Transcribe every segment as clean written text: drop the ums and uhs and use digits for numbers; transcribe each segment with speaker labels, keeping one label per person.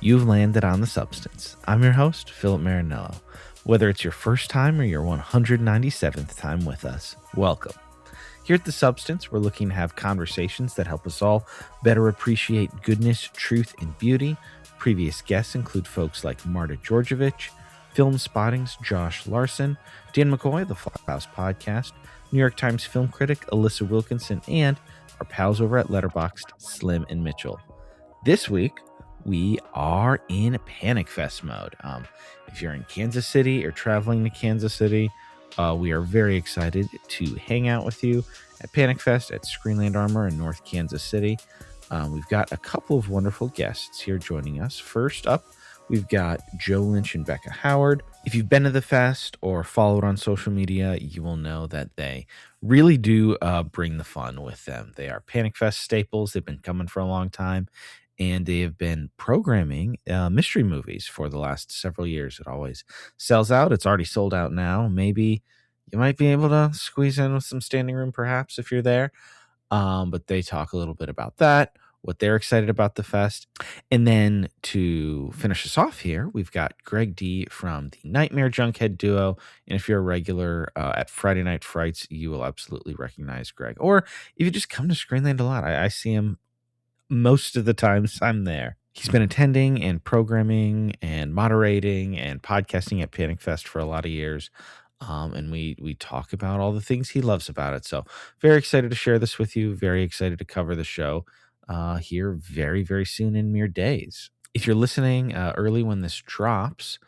Speaker 1: You've landed on The Substance. I'm your host, Philip Marinello. Whether it's your first time or your 197th time with us, welcome. Here at The Substance, we're looking to have conversations that help us all better appreciate goodness, truth, and beauty. Previous guests include folks like Marta Georgievich, Film Spotting's Josh Larson, Dan McCoy, the Flophouse Podcast, New York Times film critic Alyssa Wilkinson, and our pals over at Letterboxd, Slim and Mitchell. This week, we are in Panic Fest mode. If you're in Kansas City or traveling to Kansas City, we are very excited to hang out with you at Panic Fest at Screenland Armor in North Kansas City. We've got a couple of wonderful guests here joining us. First up, we've got Joe Lynch and Becca Howard. If you've been to the fest or followed on social media, you will know that they really do bring the fun with them. They are Panic Fest staples. They've been coming for a long time, and they have been programming mystery movies for the last several years. It always sells out. It's already sold out now. Maybe you might be able to squeeze in with some standing room, perhaps, if you're there. But they talk a little bit about that, what they're excited about the fest. And then to finish us off here, we've got Greg D from the Nightmare Junkhead duo. And if you're a regular at Friday Night Frights, you will absolutely recognize Greg. Or if you just come to Screenland a lot, I see him most of the times I'm there. He's been attending and programming and moderating and podcasting at Panic Fest for a lot of years. And we talk about all the things he loves about it. So very excited to share this with you. Very excited to cover the show here very, very soon in mere days. If you're listening early when this drops,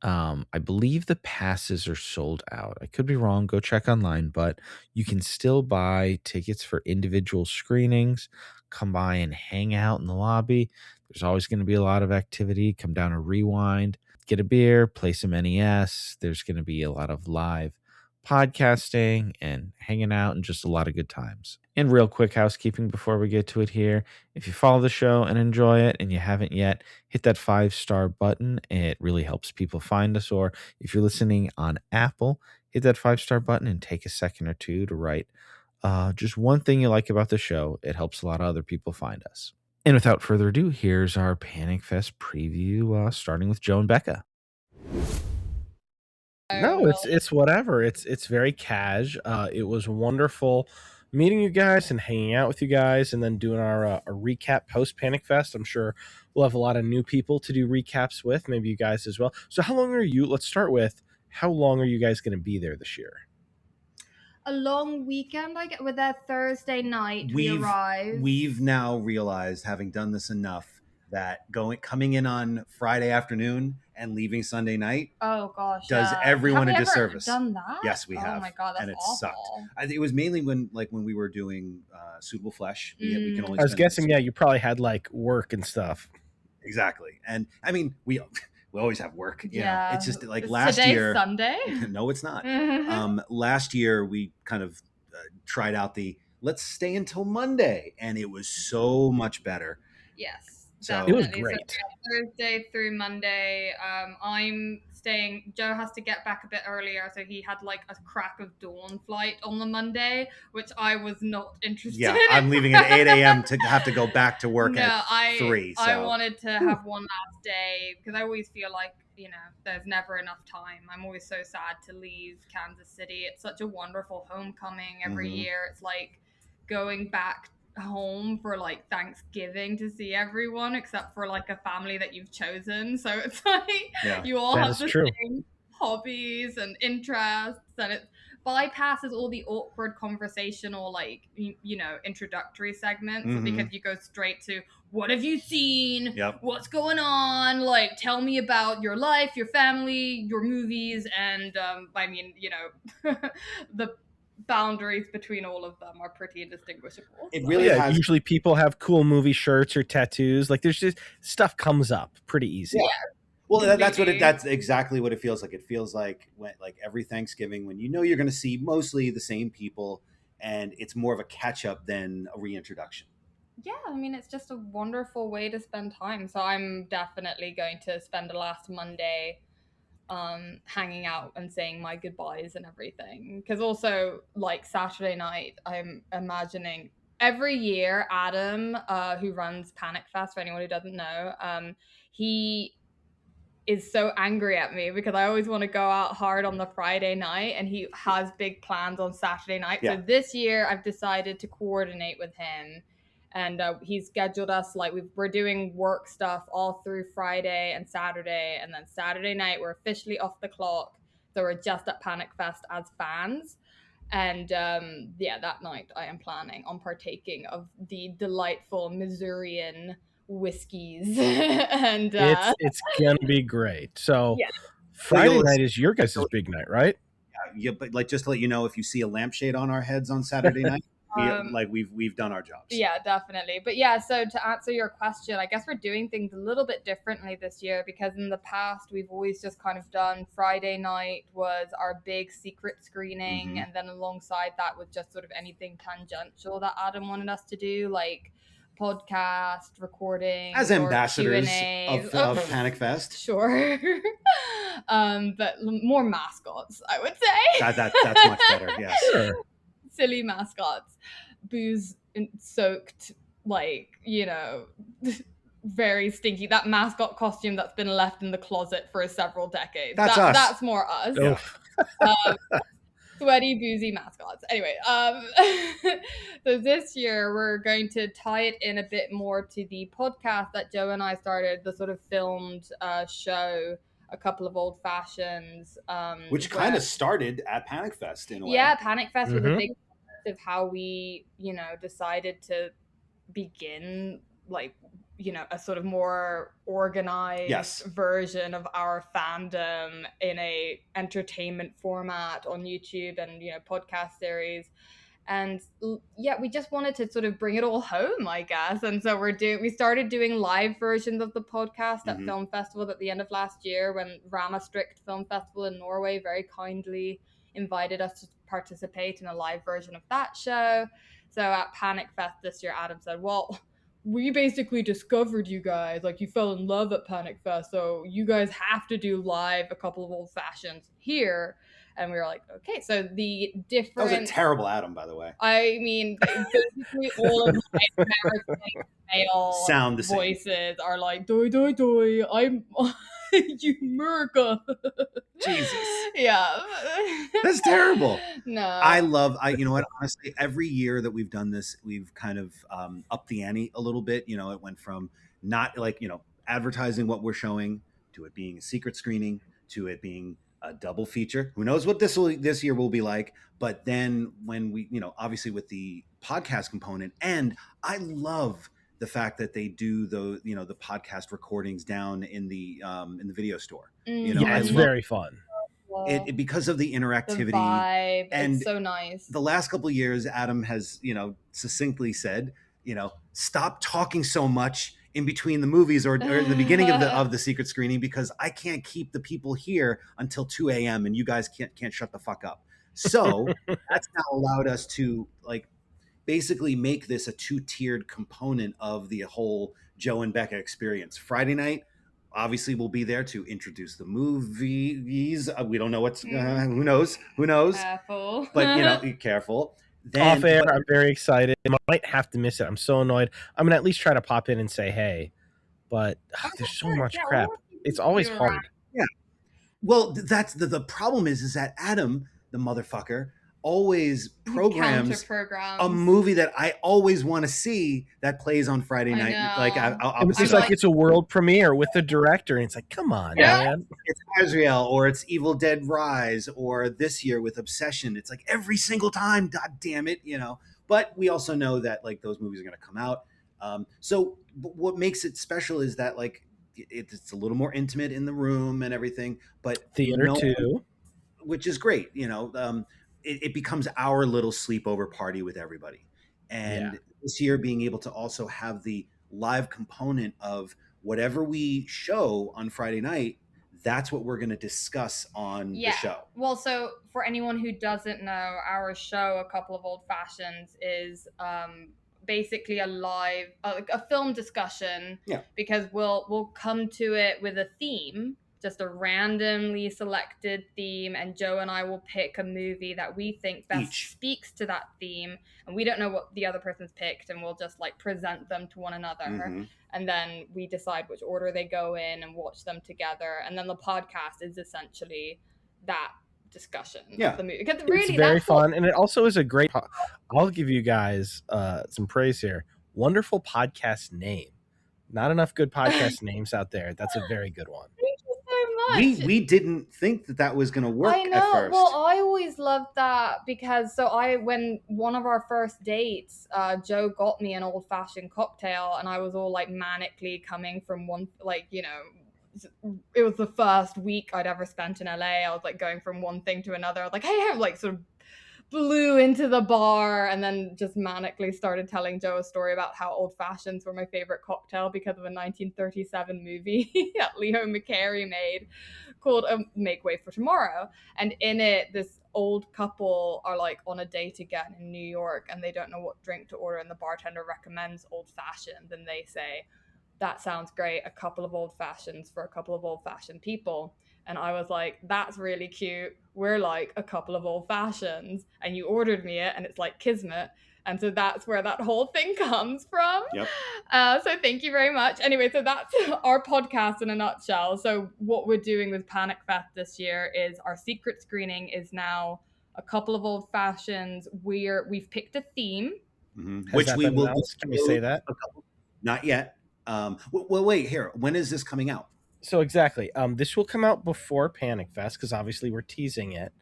Speaker 1: I believe the passes are sold out. I could be wrong. Go check online, but you can still buy tickets for individual screenings. Come by and hang out in the lobby. There's always going to be a lot of activity. Come down and rewind, get a beer, play some NES. There's going to be a lot of live podcasting and hanging out and just a lot of good times. And real quick housekeeping before we get to it here. If you follow the show and enjoy it and you haven't yet, hit that 5-star button. It really helps people find us. Or if you're listening on Apple, hit that 5-star button and take a second or two to write just one thing you like about the show. It helps a lot of other people find us. And without further ado, here's our Panic Fest preview, starting with Joe and Becca. No, it's whatever. It's very cash. It was wonderful meeting you guys and hanging out with you guys, and then doing our a recap post Panic Fest. I'm sure we'll have a lot of new people to do recaps with, maybe you guys as well. So how long are you? Let's start with how long are you guys going to be there this year?
Speaker 2: A long weekend, I get with that Thursday night. We arrive.
Speaker 3: We've now realized, having done this enough, that coming in on Friday afternoon and leaving Sunday night.
Speaker 2: Oh gosh,
Speaker 3: does everyone a disservice.
Speaker 2: Done that?
Speaker 3: Yes, we have.
Speaker 2: Oh my god, that's
Speaker 3: and it
Speaker 2: awful.
Speaker 3: Sucked. I think it was mainly when we were doing Suitable Flesh. We can only.
Speaker 1: I was guessing, yeah, you probably had like work and stuff.
Speaker 3: Exactly, and I mean we always have work.
Speaker 2: Yeah,
Speaker 3: it's just like
Speaker 2: last
Speaker 3: year.
Speaker 2: Sunday?
Speaker 3: No, it's not. Last year we kind of tried out the let's stay until Monday, and it was so much better.
Speaker 2: Yes,
Speaker 3: so
Speaker 1: it was great.
Speaker 2: So, Thursday through Monday. I'm staying. Joe has to get back a bit earlier, so he had like a crack of dawn flight on the Monday, which I was not interested in.
Speaker 3: I'm leaving at 8 a.m. to have to go back to work at 3. So.
Speaker 2: I wanted to have one last day because I always feel like, there's never enough time. I'm always so sad to leave Kansas City. It's such a wonderful homecoming every year. It's like going back home for like Thanksgiving to see everyone except for like a family that you've chosen. So it's like you all have the same hobbies and interests, and it bypasses all the awkward conversational introductory segments because you go straight to what have you seen, what's going on, like tell me about your life, your family, your movies, and the boundaries between all of them are pretty indistinguishable.
Speaker 1: It really has. Usually people have cool movie shirts or tattoos. Like there's just stuff comes up pretty easy.
Speaker 3: Yeah. Well, that's exactly what it feels like. It feels like every Thanksgiving when you're going to see mostly the same people, and it's more of a catch up than a reintroduction.
Speaker 2: Yeah, I mean, it's just a wonderful way to spend time. So I'm definitely going to spend the last Monday hanging out and saying my goodbyes and everything. Because also, like, Saturday night, I'm imagining every year, Adam, who runs Panic Fest, for anyone who doesn't know, he is so angry at me because I always want to go out hard on the Friday night and he has big plans on Saturday night.
Speaker 3: Yeah.
Speaker 2: So this year I've decided to coordinate with him, and he's scheduled us like we're doing work stuff all through Friday and Saturday, and then Saturday night we're officially off the clock. So we're just at Panic Fest as fans. And yeah, that night I am planning on partaking of the delightful Missourian whiskeys and
Speaker 1: It's gonna be great. So
Speaker 2: yeah.
Speaker 1: Friday night is your guys' big night, right?
Speaker 3: Yeah, but like just to let you know, if you see a lampshade on our heads on Saturday night, like we've done our jobs.
Speaker 2: Yeah, definitely. But yeah, so to answer your question, I guess we're doing things a little bit differently this year, because in the past we've always just kind of done Friday night was our big secret screening, and then alongside that was just sort of anything tangential that Adam wanted us to do, like podcast recording
Speaker 3: as ambassadors
Speaker 2: of
Speaker 3: Panic Fest.
Speaker 2: Sure. But more mascots, I would say.
Speaker 3: That's much better. Yes.
Speaker 1: Sure.
Speaker 2: Silly mascots, booze soaked, like, you know, very stinky. That mascot costume that's been left in the closet for several decades.
Speaker 3: That's us.
Speaker 2: That's more us. Sweaty, boozy mascots. Anyway, so this year we're going to tie it in a bit more to the podcast that Joe and I started, the sort of filmed show, A Couple of Old Fashions.
Speaker 3: Which kind of started at Panic Fest in a way.
Speaker 2: Yeah, Panic Fest was a big part of how we, you know, decided to begin, like, you know, a sort of more organized version of our fandom in a entertainment format on YouTube and, you know, podcast series. And yeah, we just wanted to sort of bring it all home, I guess. And so we started doing live versions of the podcast at film festivals at the end of last year, when Ramastrikt Film Festival in Norway very kindly invited us to participate in a live version of that show. So at Panic Fest this year, Adam said, well, we basically discovered you guys, like, you fell in love at Panic Fest, so you guys have to do live A Couple of Old Fashions here. And we were like, okay, so the different...
Speaker 3: That was a terrible Adam, by the way.
Speaker 2: I mean, basically all of my American male
Speaker 3: sound the
Speaker 2: voices
Speaker 3: same.
Speaker 2: are like, doi, doi, doi, I'm... you America.
Speaker 3: Jesus.
Speaker 2: Yeah.
Speaker 3: That's terrible.
Speaker 2: No.
Speaker 3: You know what, honestly, every year that we've done this, we've kind of upped the ante a little bit. You know, it went from not, like, you know, advertising what we're showing, to it being a secret screening, to it being a double feature. Who knows what this year will be like? But then when we, you know, obviously with the podcast component, and I love the fact that they do the, you know, the podcast recordings down in the video store. You know,
Speaker 1: yeah, it's very fun.
Speaker 3: It because of the interactivity,
Speaker 2: the vibe,
Speaker 3: and
Speaker 2: it's so nice.
Speaker 3: The last couple of years, Adam has, you know, succinctly said, you know, stop talking so much in between the movies or in the beginning of the secret screening, because I can't keep the people here until 2 a.m. and you guys can't shut the fuck up. So that's now allowed us to, like, basically make this a 2-tiered component of the whole Joe and Becca experience. Friday night, obviously, we'll be there to introduce the movies. We don't know what's who knows.
Speaker 2: Careful.
Speaker 3: But, you know, be careful.
Speaker 1: Off air, I'm very excited. I might have to miss it. I'm so annoyed. I'm gonna at least try to pop in and say hey, but there's so much crap. It's always hard.
Speaker 3: Yeah. Well, that's the problem is that Adam, the motherfucker, always programs a movie that I always want to see that plays on Friday night. Like,
Speaker 1: it's like it's a world premiere with the director, and it's like, come on, man.
Speaker 3: It's Azrael, or it's Evil Dead Rise, or this year with Obsession. It's like every single time, god damn it, you know. But we also know that, like, those movies are going to come out. So what makes it special is that, like, it's a little more intimate in the room and everything, but
Speaker 1: theater too,
Speaker 3: which is great, you know. It becomes our little sleepover party with everybody. And this year, being able to also have the live component of whatever we show on Friday night, that's what we're going to discuss on the show.
Speaker 2: Well, so for anyone who doesn't know, our show, A Couple of Old Fashions, is basically a live, a film discussion.
Speaker 3: Yeah.
Speaker 2: Because we'll come to it with a theme. just a randomly selected theme, and Joe and I will pick a movie that we think best speaks to that theme, and we don't know what the other person's picked, and we'll just like present them to one another, and then we decide which order they go in and watch them together, and then the podcast is essentially that discussion of the movie. Because really,
Speaker 4: it's very fun, and it also is a great. I'll give you guys some praise here. Wonderful podcast name. Not enough good podcast names out there. That's a very good one.
Speaker 2: Thank you so much.
Speaker 3: We didn't think that was going to work.
Speaker 2: I know.
Speaker 3: At first.
Speaker 2: Well, I always loved that because when one of our first dates, Joe got me an old fashioned cocktail, and I was all like manically coming from one, like, you know, it was the first week I'd ever spent in LA. I was like going from one thing to another. I was like, hey, I'm like sort of blew into the bar and then just manically started telling Joe a story about how old fashions were my favorite cocktail because of a 1937 movie that Leo McCarey made called Make Way for Tomorrow. And in it, this old couple are like on a date again in New York, and they don't know what drink to order, and the bartender recommends old fashioned, and they say, that sounds great, a couple of old fashions for a couple of old fashioned people. And I was like, that's really cute. We're like a couple of old fashions, and you ordered me it, and it's like kismet. And so that's where that whole thing comes from.
Speaker 3: Yep.
Speaker 2: So thank you very much. Anyway, so that's our podcast in a nutshell. So what we're doing with Panic Fest this year is our secret screening is now a couple of old fashions. We've picked a theme.
Speaker 3: Which we will.
Speaker 4: Can we say that?
Speaker 3: Not yet. Well, wait here. When is this coming out?
Speaker 4: So exactly. This will come out before Panic Fest because obviously we're teasing it.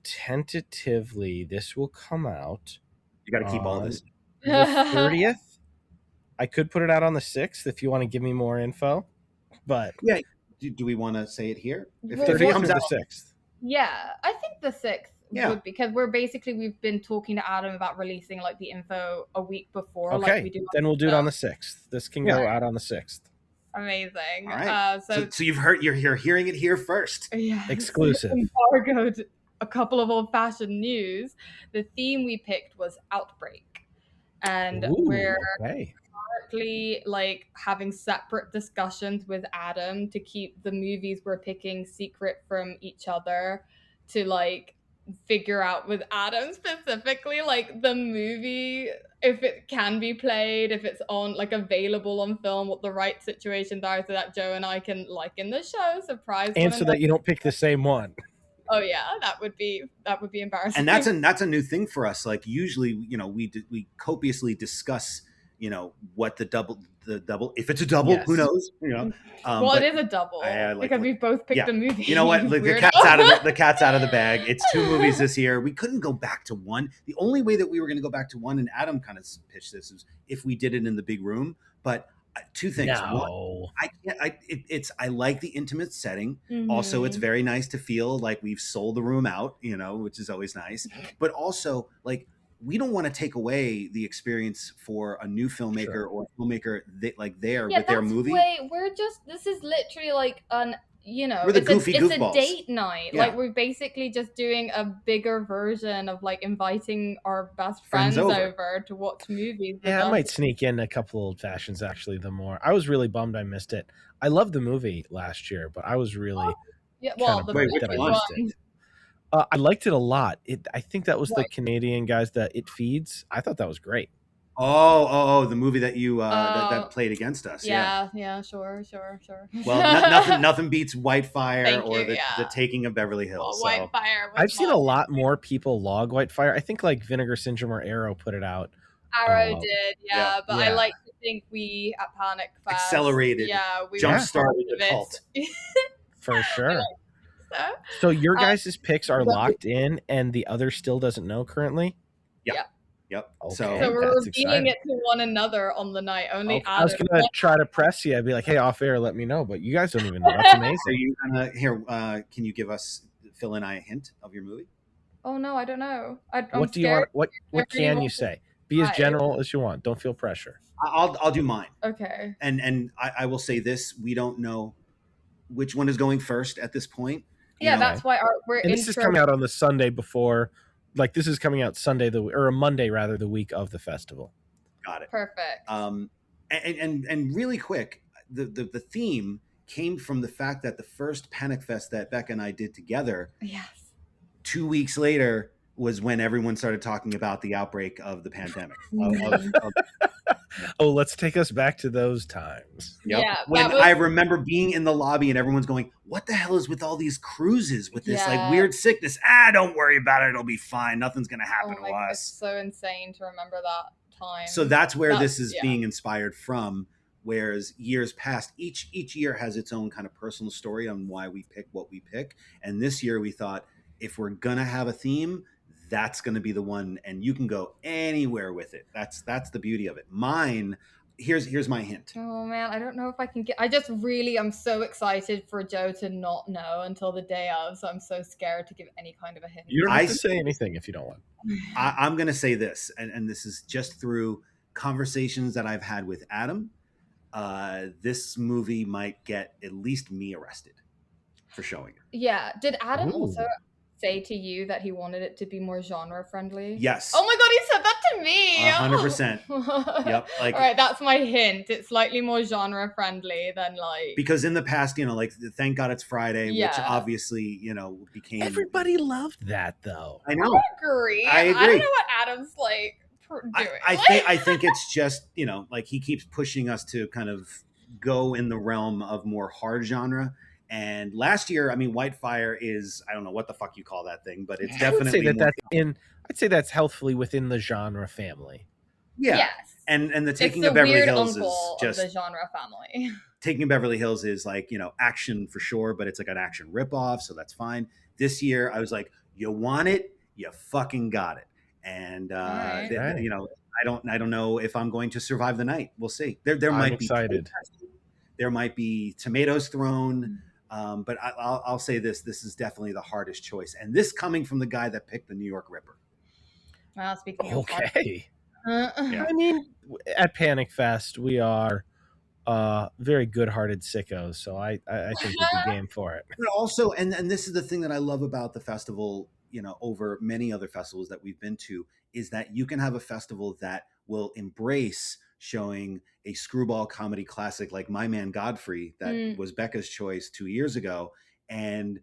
Speaker 4: Tentatively, this will come out.
Speaker 3: You got to keep all this.
Speaker 4: The 30th. I could put it out on the 6th if you want to give me more info. But
Speaker 3: yeah, do we want to say it here?
Speaker 4: If it comes out the 6th.
Speaker 2: Yeah, I think the 6th. Yeah, because we've been talking to Adam about releasing like the info a week before.
Speaker 4: Okay,
Speaker 2: like we do
Speaker 4: then we'll do it on the 6th. This can go out on the 6th.
Speaker 2: Amazing.
Speaker 3: All right. So you're hearing it here first.
Speaker 2: Yeah,
Speaker 4: exclusive.
Speaker 2: Embargoed a couple of old-fashioned news. The theme we picked was outbreak, and we're currently like having separate discussions with Adam to keep the movies we're picking secret from each other, to like figure out with Adam specifically like the movie, if it can be played, if it's on like available on film, what the right situations are, so that Joe and I can like in the show surprise
Speaker 4: and so that you don't pick the same one.
Speaker 2: Oh yeah, that would be embarrassing.
Speaker 3: And that's a new thing for us. Like usually, you know, we copiously discuss, you know, what the double, if it's a double, who knows, you know.
Speaker 2: Well, it is a double because we've both picked a movie.
Speaker 3: You know what? The cat's out of the bag. It's 2 movies this year. We couldn't go back to one. The only way that we were going to go back to one, and Adam kind of pitched this, is if we did it in the big room. But 2 things.
Speaker 4: No.
Speaker 3: One, I like the intimate setting. Also, it's very nice to feel like we've sold the room out, you know, which is always nice. But also, like, we don't want to take away the experience for a new filmmaker or a filmmaker with their movie.
Speaker 2: This is literally like
Speaker 3: we're the goofy goofballs.
Speaker 2: It's a date night. Yeah. Like we're basically just doing a bigger version of like inviting our best friends over to watch movies.
Speaker 4: Yeah, I might sneak in a couple old fashions actually. I was really bummed I missed it. I loved the movie last year, but I was really
Speaker 2: the movie that I missed it.
Speaker 4: I liked it a lot. I think that was the Canadian guys that It Feeds. I thought that was great.
Speaker 3: Oh, the movie that you that played against us.
Speaker 2: Yeah, sure.
Speaker 3: Well, nothing beats Whitefire or the Taking of Beverly Hills.
Speaker 2: Well, Whitefire.
Speaker 4: I've seen a lot more people log Whitefire. I think like Vinegar Syndrome or Arrow put it out.
Speaker 2: Arrow did, but I like to think we at Panic Fest
Speaker 3: accelerated, we jump-started the cult.
Speaker 4: For sure. So your guys' picks are locked in, and the other still doesn't know currently?
Speaker 3: Yep.
Speaker 4: Okay,
Speaker 2: so we're revealing it to one another on the night. Only
Speaker 4: I was going to try to press you. I'd be like, hey, off air, let me know. But you guys don't even know. That's amazing.
Speaker 3: So you can you give us, Phil and I, a hint of your movie?
Speaker 2: Oh, no, I don't know.
Speaker 4: What do you want? What can you say? Be as general as you want. Don't feel pressure.
Speaker 3: I'll do mine.
Speaker 2: Okay.
Speaker 3: And I will say this. We don't know which one is going first at this point.
Speaker 2: That's why
Speaker 4: this is coming out on the Sunday before. Like this is coming out Sunday or a Monday rather, the week of the festival.
Speaker 3: Got it.
Speaker 2: Perfect.
Speaker 3: And really quick, the theme came from the fact that the first Panic Fest that Becca and I did together,
Speaker 2: Yes.
Speaker 3: 2 weeks later was when everyone started talking about the outbreak of the pandemic.
Speaker 4: Oh, let's take us back to those times.
Speaker 3: Yep.
Speaker 2: Yeah,
Speaker 3: When
Speaker 2: that was
Speaker 3: I remember being in the lobby and everyone's going, "What the hell is with all these cruises with this like
Speaker 2: Yeah.
Speaker 3: weird sickness?" Don't worry about it. It'll be fine. Nothing's gonna happen
Speaker 2: oh
Speaker 3: to
Speaker 2: my God, it's
Speaker 3: us.
Speaker 2: so insane to remember that time.
Speaker 3: So that's where this is
Speaker 2: yeah.
Speaker 3: being inspired from. Whereas years past, each year has its own kind of personal story on why we pick what we pick. And this year we thought, if we're gonna have a theme, that's gonna be the one, and you can go anywhere with it. That's the beauty of it. Mine, here's my hint.
Speaker 2: Oh man, I don't know if I can get. I'm so excited for Joe to not know until the day of, so I'm so scared to give any kind of a hint.
Speaker 4: You don't have to say anything if you don't want.
Speaker 3: I'm going to say this, and this is just through conversations that I've had with Adam. This movie might get at least me arrested for showing it.
Speaker 2: Yeah. Did Adam
Speaker 4: Ooh.
Speaker 2: also say to you that he wanted it to be more genre friendly?
Speaker 3: Yes.
Speaker 2: Oh my God, he said that to me.
Speaker 3: 100%. Yep. Like,
Speaker 2: all right, that's my hint. It's slightly more genre friendly than like.
Speaker 3: Because in the past, like, thank God it's Friday, which
Speaker 2: Yeah.
Speaker 3: obviously, became.
Speaker 4: Everybody loved that, though.
Speaker 3: I know.
Speaker 2: I agree.
Speaker 3: I
Speaker 2: don't
Speaker 3: agree.
Speaker 2: know what Adam's like doing.
Speaker 3: I think it's just, like he keeps pushing us to kind of go in the realm of more hard genre. And last year, I mean, Whitefire is, I don't know what the fuck you call that thing, but it's definitely
Speaker 4: I'd say that's healthfully within the genre family.
Speaker 3: Yeah.
Speaker 2: Yes.
Speaker 3: And the Taking
Speaker 2: it's
Speaker 3: of Beverly
Speaker 2: weird
Speaker 3: Hills
Speaker 2: uncle
Speaker 3: is just
Speaker 2: of the genre family.
Speaker 3: Taking of Beverly Hills is like, action for sure, but it's like an action ripoff, so that's fine. This year, I was like, you want it, you fucking got it. And
Speaker 2: Right.
Speaker 3: I don't know if I'm going to survive the night. We'll see. There
Speaker 4: I'm
Speaker 3: might
Speaker 4: excited.
Speaker 3: there might be tomatoes thrown, but I'll say this: this is definitely the hardest choice, and this coming from the guy that picked the New York Ripper.
Speaker 2: Well, speaking of
Speaker 4: Okay.
Speaker 2: yeah.
Speaker 4: I mean, at Panic Fest, we are very good-hearted sickos, so I think we'll be game for it.
Speaker 3: But also, and this is the thing that I love about the festival, over many other festivals that we've been to, is that you can have a festival that will embrace showing a screwball comedy classic like My Man Godfrey, that was Becca's choice 2 years ago, and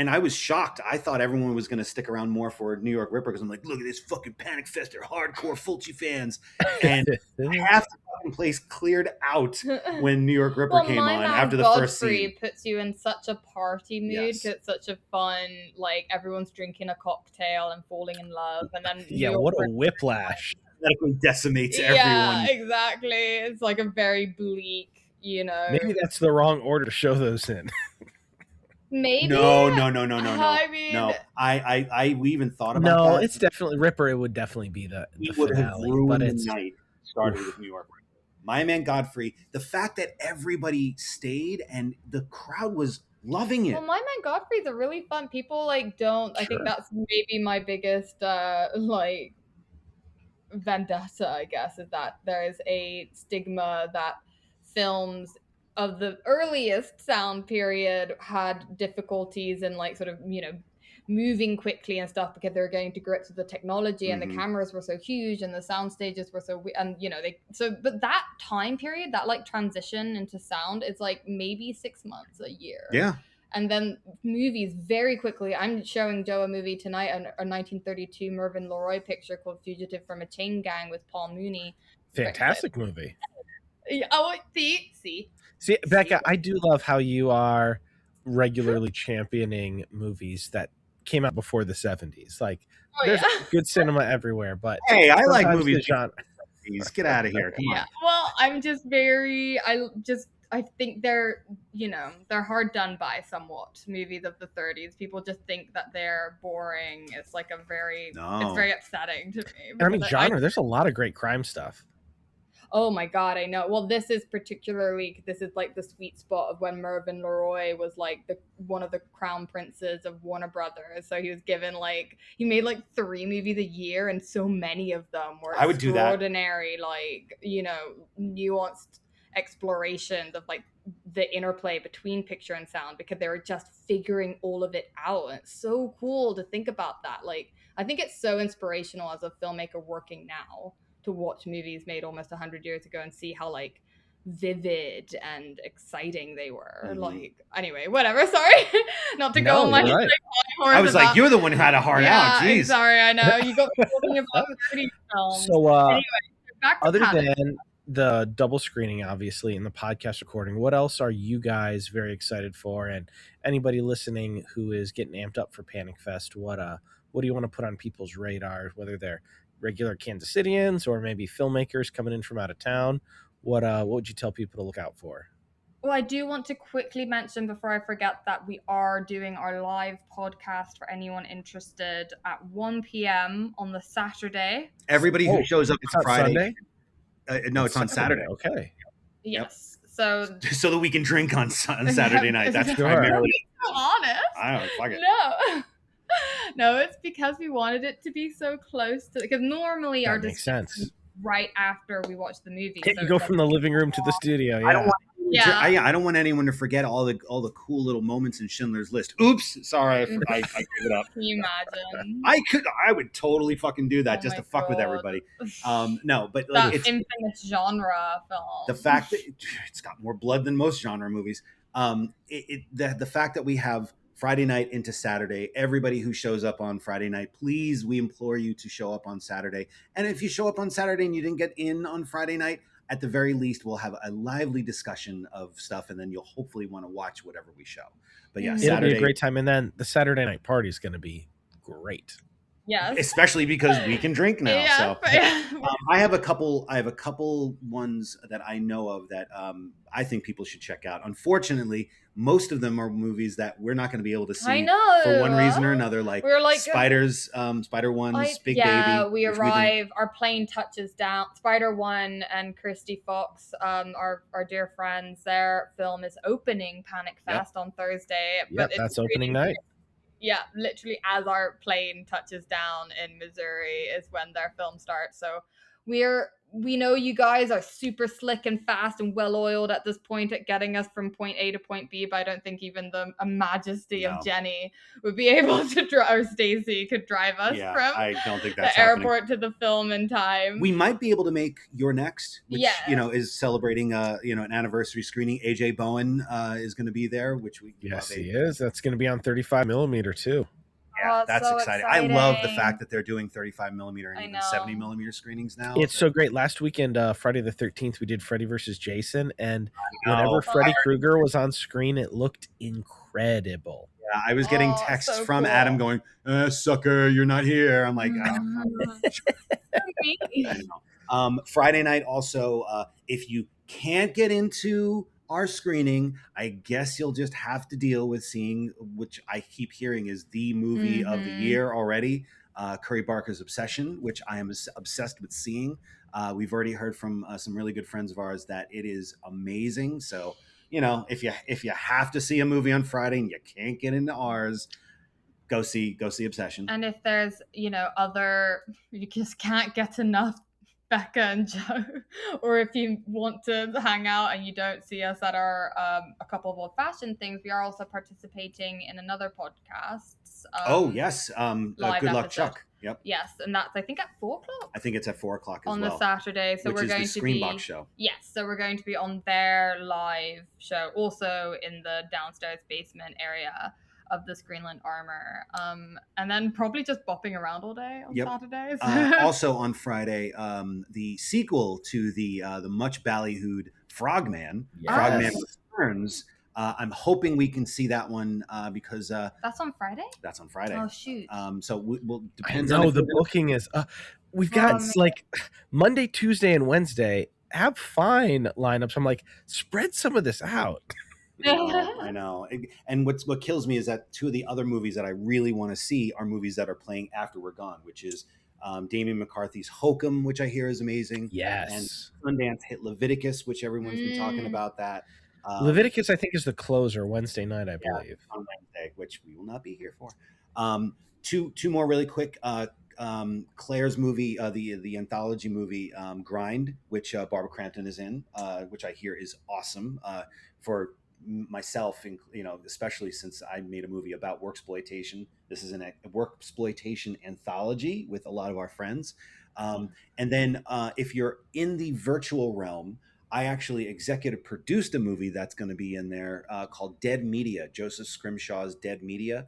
Speaker 3: I was shocked. I thought everyone was going to stick around more for New York Ripper because I'm like, look at this fucking Panic Fest. They're hardcore Fulci fans. And half the fucking place cleared out when New York Ripper came on after the first scene.
Speaker 2: Puts you in such a party mood because it's such a fun, like everyone's drinking a cocktail and falling in love. And then
Speaker 4: what a whiplash.
Speaker 3: That decimates everyone.
Speaker 2: Yeah, exactly. It's like a very bleak,
Speaker 4: Maybe that's the wrong order to show those in.
Speaker 2: Maybe.
Speaker 3: No.
Speaker 2: I mean,
Speaker 3: no. We even thought about that.
Speaker 4: No, it's definitely Ripper. It would definitely be the
Speaker 3: would have
Speaker 4: finale,
Speaker 3: ruined
Speaker 4: but
Speaker 3: the
Speaker 4: it's
Speaker 3: night. Started with New York Ripper. My Man Godfrey. The fact that everybody stayed and the crowd was loving it.
Speaker 2: Well, My Man Godfrey's a really fun. People don't. I think that's maybe my biggest vendetta, I guess, is that there is a stigma that films of the earliest sound period had difficulties in sort of moving quickly and stuff because they were getting to grips with the technology and the cameras were so huge and the sound stages were so and but that time period, that transition into sound is maybe 6 months, a year.
Speaker 3: Yeah.
Speaker 2: And then movies very quickly. I'm showing Joe a movie tonight, a 1932 Mervyn LeRoy picture called Fugitive from a Chain Gang with Paul Mooney.
Speaker 4: Fantastic movie.
Speaker 2: Oh, see,
Speaker 4: Becca, I do love how you are regularly championing movies that came out before the 70s. There's good cinema everywhere, but
Speaker 3: hey, I like
Speaker 4: sometimes
Speaker 3: movies.
Speaker 4: the genre.
Speaker 3: Get out of here. Come on.
Speaker 2: Well, I'm just I think they're hard done by somewhat, movies of the 30s. People just think that they're boring. It's it's very upsetting to me.
Speaker 4: And I mean, genre, there's a lot of great crime stuff.
Speaker 2: Oh my God, I know. Well, this is the sweet spot of when Mervyn LeRoy was one of the crown princes of Warner Brothers. So he was given he made 3 movies a year, and so many of them were extraordinary, nuanced explorations of the interplay between picture and sound, because they were just figuring all of it out. And it's so cool to think about that. I think it's so inspirational as a filmmaker working now to watch movies made almost 100 years ago and see how vivid and exciting they were.
Speaker 3: Mhm.
Speaker 2: Like, anyway, whatever. Sorry, not to go
Speaker 4: No,
Speaker 2: on my
Speaker 4: you're right.
Speaker 3: I was like, you're the one who had a hard out. Jeez.
Speaker 2: Sorry, I know you got me talking about dirty films.
Speaker 4: So,
Speaker 2: Anyway, back to
Speaker 4: other
Speaker 2: Panic.
Speaker 4: than the double screening, obviously, and the podcast recording, what else are you guys very excited for? And anybody listening who is getting amped up for Panic Fest, what do you want to put on people's radar, whether they're regular Kansas Cityans or maybe filmmakers coming in from out of town? What would you tell people to look out for?
Speaker 2: Well, I do want to quickly mention before I forget that we are doing our live podcast for anyone interested at 1 p.m. on the Saturday.
Speaker 3: Everybody who shows up
Speaker 4: It's
Speaker 3: on
Speaker 4: on
Speaker 3: Friday.
Speaker 4: Sunday?
Speaker 3: No, it's on Saturday.
Speaker 4: Okay.
Speaker 2: Yes. So
Speaker 3: that we can drink on Saturday night. That's
Speaker 4: Sure.
Speaker 3: primarily.
Speaker 2: so honest.
Speaker 3: I don't know. Fuck it.
Speaker 2: No. No, it's because we wanted it to be so close to, because normally our
Speaker 4: That makes
Speaker 2: discussion
Speaker 4: sense.
Speaker 2: right after we watch the movie.
Speaker 4: You
Speaker 2: so
Speaker 4: go
Speaker 2: it's
Speaker 4: from the living room to the studio. Yeah.
Speaker 3: I don't want.
Speaker 2: Yeah.
Speaker 3: I don't want anyone to forget all the cool little moments in Schindler's List. Oops, sorry, I gave it up.
Speaker 2: Can you imagine?
Speaker 3: I would totally fucking do that
Speaker 2: Oh
Speaker 3: just
Speaker 2: my
Speaker 3: to fuck with
Speaker 2: God.
Speaker 3: everybody. No, but
Speaker 2: That
Speaker 3: like it's
Speaker 2: infamous genre film.
Speaker 3: the fact that it's got more blood than most genre movies. The fact that we have Friday night into Saturday, everybody who shows up on Friday night, please, we implore you to show up on Saturday. And if you show up on Saturday and you didn't get in on Friday night, at the very least, we'll have a lively discussion of stuff, and then you'll hopefully want to watch whatever we show. But yeah,
Speaker 2: It'll
Speaker 4: It'll
Speaker 3: Saturday,
Speaker 4: be a great time. And then the Saturday night party is going to be great.
Speaker 2: Yes.
Speaker 3: especially because we can drink now.
Speaker 2: Yeah,
Speaker 3: So
Speaker 2: but-
Speaker 3: I have a couple ones that I know of that I think people should check out. Unfortunately, most of them are movies that we're not going to be able to see
Speaker 2: I know.
Speaker 3: for one reason or another. Like,
Speaker 2: We're like
Speaker 3: Spider-One's Big
Speaker 2: yeah,
Speaker 3: Baby.
Speaker 2: we
Speaker 3: which
Speaker 2: arrive. Our plane touches down. Spider-One and Christy Fox, our dear friends, their film is opening Panic Fest on Thursday.
Speaker 4: Yep,
Speaker 2: it's
Speaker 4: that's opening night.
Speaker 2: Yeah, literally as our plane touches down in Missouri is when their film starts. So we know you guys are super slick and fast and well oiled at this point at getting us from point A to point B, but I don't think even the majesty
Speaker 3: No.
Speaker 2: of Jenny would be able to drive, or Stacy could drive us
Speaker 3: Yeah,
Speaker 2: from
Speaker 3: I don't think
Speaker 2: the
Speaker 3: that's happening.
Speaker 2: airport to the film in time.
Speaker 3: We might be able to make Your Next, which
Speaker 2: Yeah.
Speaker 3: is celebrating an anniversary screening. AJ Bowen is going to be there, which we
Speaker 4: Yes,
Speaker 3: love.
Speaker 4: he is. That's going to be on 35 millimeter too.
Speaker 3: Yeah,
Speaker 2: Oh,
Speaker 3: that's
Speaker 2: so
Speaker 3: exciting. I love the
Speaker 2: exciting.
Speaker 3: fact that they're doing 35 millimeter and
Speaker 2: I
Speaker 3: even
Speaker 2: know.
Speaker 3: 70 millimeter screenings now.
Speaker 4: It's so great. Last weekend, Friday the 13th, we did Freddy versus Jason, and whenever
Speaker 3: know.
Speaker 4: Freddy Krueger was on screen, it looked incredible.
Speaker 3: Yeah, I was getting
Speaker 2: Oh,
Speaker 3: texts
Speaker 2: so
Speaker 3: from
Speaker 2: cool.
Speaker 3: Adam going, "Sucker, you're not here." I'm like, Friday night also, if you can't get into our screening, I guess you'll just have to deal with seeing, which I keep hearing is the movie of the
Speaker 2: Mhm.
Speaker 3: year already, Curry Barker's Obsession, which I am obsessed with seeing. We've already heard from some really good friends of ours that it is amazing. So, if you have to see a movie on Friday and you can't get into ours, go see Obsession.
Speaker 2: And if there's, you just can't get enough Becca and Joe, or if you want to hang out and you don't see us at our a couple of old-fashioned things, we are also participating in another podcast.
Speaker 3: Oh yes,
Speaker 2: live
Speaker 3: Good Luck
Speaker 2: episode.
Speaker 3: Chuck. Yep,
Speaker 2: Yes, and that's I think at 4:00
Speaker 3: I think it's at 4:00 as
Speaker 2: on
Speaker 3: well.
Speaker 2: the Saturday. So
Speaker 3: which
Speaker 2: we're
Speaker 3: is
Speaker 2: going
Speaker 3: the
Speaker 2: to
Speaker 3: Screenbox
Speaker 2: be
Speaker 3: show.
Speaker 2: Yes, so we're going to be on their live show, also in the downstairs basement area of the Greenland Armor, and then probably just bopping around all day on
Speaker 3: Yep.
Speaker 2: Saturdays.
Speaker 3: Also on Friday, the sequel to the much ballyhooed Frogman, Frogman Returns. I'm hoping we can see that one because
Speaker 2: That's on Friday?
Speaker 3: that's on Friday.
Speaker 2: Oh shoot.
Speaker 3: So we'll
Speaker 4: I
Speaker 3: depends on
Speaker 4: know
Speaker 3: if
Speaker 4: the
Speaker 3: we're gonna-
Speaker 4: booking is. We've got
Speaker 2: man.
Speaker 4: like Monday, Tuesday, and Wednesday have fine lineups. I'm like, spread some of this out.
Speaker 3: I know. And what kills me is that two of the other movies that I really want to see are movies that are playing after we're gone, which is Damien McCarthy's Hokum, which I hear is amazing.
Speaker 4: Yes.
Speaker 3: And Sundance hit Leviticus, which everyone's been talking
Speaker 2: Mm.
Speaker 3: about that.
Speaker 4: Leviticus, I think, is the closer Wednesday night, I believe.
Speaker 3: On Wednesday, which we will not be here for. Two more really quick. Claire's movie, the anthology movie Grind, which Barbara Crampton is in, which I hear is awesome for myself, and especially since I made a movie about worksploitation. This is a worksploitation anthology with a lot of our friends. And then if you're in the virtual realm, I actually executive produced a movie that's going to be in there called Dead Media, Joseph Scrimshaw's Dead Media.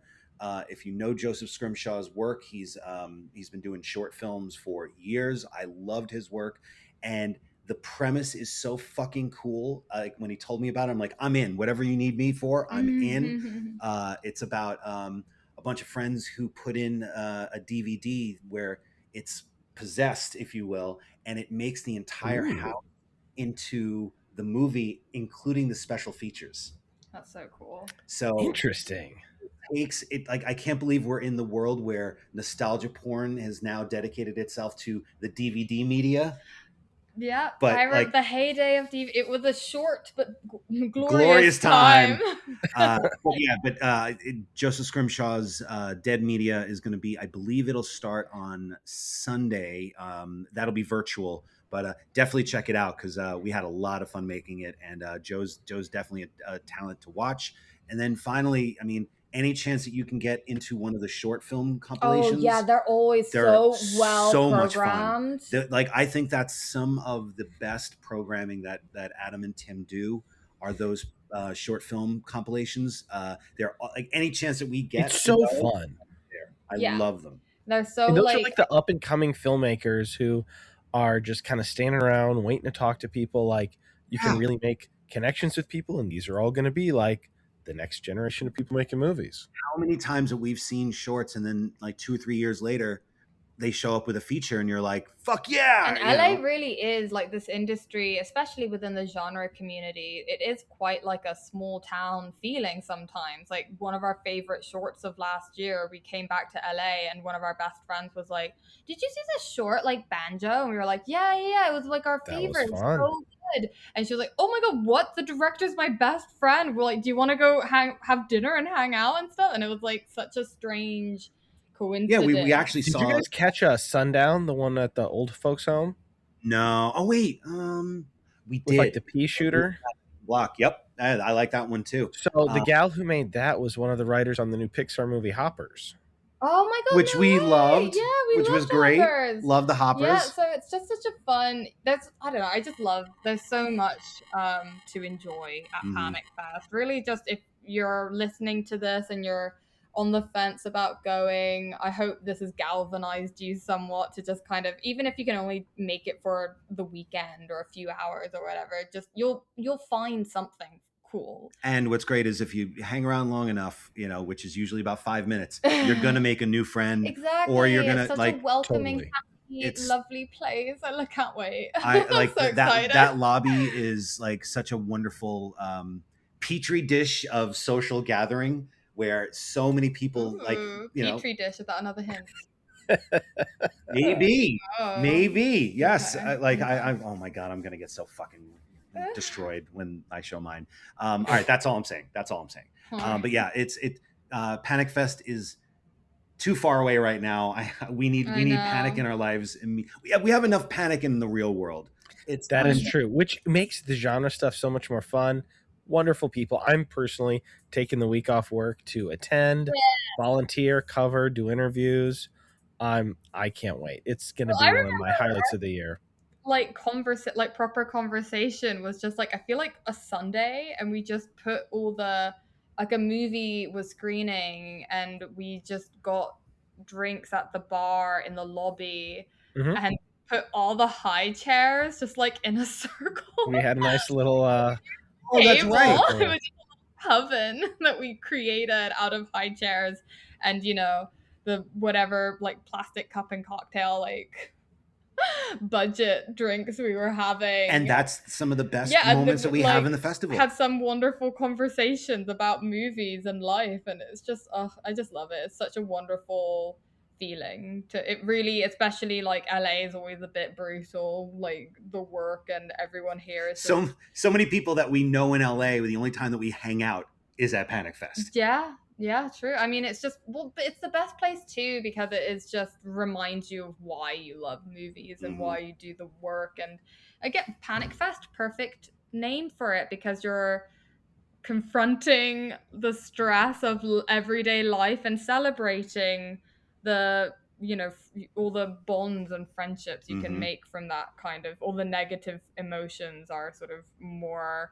Speaker 3: If you know Joseph Scrimshaw's work, he's been doing short films for years. I loved his work, and the premise is so fucking cool. Like when he told me about it, I'm like, I'm in. Whatever you need me for, I'm in. It's about a bunch of friends who put in a DVD where it's possessed, if you will, and it makes the entire house into the movie, including the special features.
Speaker 2: That's so cool.
Speaker 3: So
Speaker 4: Interesting.
Speaker 3: takes it like I can't believe we're in the world where nostalgia porn has now dedicated itself to the DVD media.
Speaker 2: Yeah,
Speaker 3: But
Speaker 2: I remember
Speaker 3: like
Speaker 2: the heyday of DVD. It was a short but
Speaker 3: glorious time.
Speaker 2: time.
Speaker 3: Joseph Scrimshaw's Dead Media is going to be, I believe it'll start on Sunday. That'll be virtual, but definitely check it out because we had a lot of fun making it, and Joe's definitely a talent to watch. And then finally, I mean, any chance that you can get into one of the short film compilations?
Speaker 2: Oh yeah, they're always so well
Speaker 3: so
Speaker 2: programmed.
Speaker 3: much fun. Like I think that's some of the best programming that Adam and Tim do are those short film compilations. They're like any chance that we get.
Speaker 4: It's so fun.
Speaker 3: I love them.
Speaker 2: They're so
Speaker 4: And those are like the up and coming filmmakers who are just kind of standing around waiting to talk to people. Like you can really make connections with people, and these are all going to be like the next generation of people making movies.
Speaker 3: How many times have we seen shorts and then like 2 or 3 years later they show up with a feature and you're like, fuck yeah.
Speaker 2: And LA really is like this industry, especially within the genre community. It is quite like a small town feeling sometimes. Like one of our favorite shorts of last year, we came back to LA and one of our best friends was like, did you see this short like Banjo? And we were like, yeah, it was like our favorite. It was so good. And she was like, oh my God, what? The director's my best friend. We're like, do you want to go have dinner and hang out and stuff? And it was like such a strange coincidence.
Speaker 3: Yeah, we actually
Speaker 4: Did
Speaker 3: saw.
Speaker 4: you guys catch Sundown, the one at the old folks home?
Speaker 3: No. Oh wait, we
Speaker 4: with
Speaker 3: did
Speaker 4: like the pea shooter
Speaker 3: block. Yep, I like that one too.
Speaker 4: So the gal who made that was one of the writers on the new Pixar movie Hoppers.
Speaker 2: Oh my God,
Speaker 3: which we loved.
Speaker 2: Yeah,
Speaker 3: which was great.
Speaker 2: Hoppers.
Speaker 3: Love the Hoppers.
Speaker 2: Yeah, so it's just such a fun. I don't know. I just love. There's so much to enjoy at Panic Fest. Really, just if you're listening to this and you're on the fence about going, I hope this has galvanized you somewhat to just kind of, even if you can only make it for the weekend or a few hours or whatever, just you'll find something cool.
Speaker 3: And what's great is if you hang around long enough, which is usually about 5 minutes, you're gonna make a new friend.
Speaker 2: Exactly.
Speaker 3: Or you're gonna
Speaker 2: it's such
Speaker 3: like
Speaker 2: a welcoming,
Speaker 3: totally.
Speaker 2: happy, lovely place. I can't wait.
Speaker 3: I like
Speaker 2: so
Speaker 3: that lobby is like such a wonderful petri dish of social gathering where so many people
Speaker 2: petri dish. Is that another hint?
Speaker 3: Maybe. Yes. Okay. I oh my God, I'm gonna get so fucking destroyed when I show mine. All right, that's all I'm saying. But yeah, Panic Fest is too far away right now. We need panic in our lives, and we have enough panic in the real world.
Speaker 4: That is true, which makes the genre stuff so much more fun. Wonderful people. I'm personally taking the week off work to attend, volunteer, cover, do interviews. I can't wait. It's going to be one of my highlights of the year.
Speaker 2: Like proper conversation was just like, I feel like a Sunday, and we just put all the, like a movie was screening and we just got drinks at the bar in the lobby and put all the high chairs just like in a circle.
Speaker 4: We had a nice little
Speaker 3: oh, that's right.
Speaker 2: It was a coven that we created out of high chairs and the whatever like plastic cup and cocktail like budget drinks we were having,
Speaker 3: and that's some of the best moments that we have in the festival.
Speaker 2: Had some wonderful conversations about movies and life, and it's just I just love it. It's such a wonderful feeling it really, especially like LA is always a bit brutal, like the work and everyone here is
Speaker 3: so many people that we know in LA, the only time that we hang out is at Panic Fest.
Speaker 2: Yeah, true. I mean, it's just, it's the best place too, because it is just reminds you of why you love movies and why you do the work. And again, Panic Fest, perfect name for it, because you're confronting the stress of everyday life and celebrating the all the bonds and friendships you can
Speaker 3: Mhm.
Speaker 2: make from that kind of, all the negative emotions are sort of more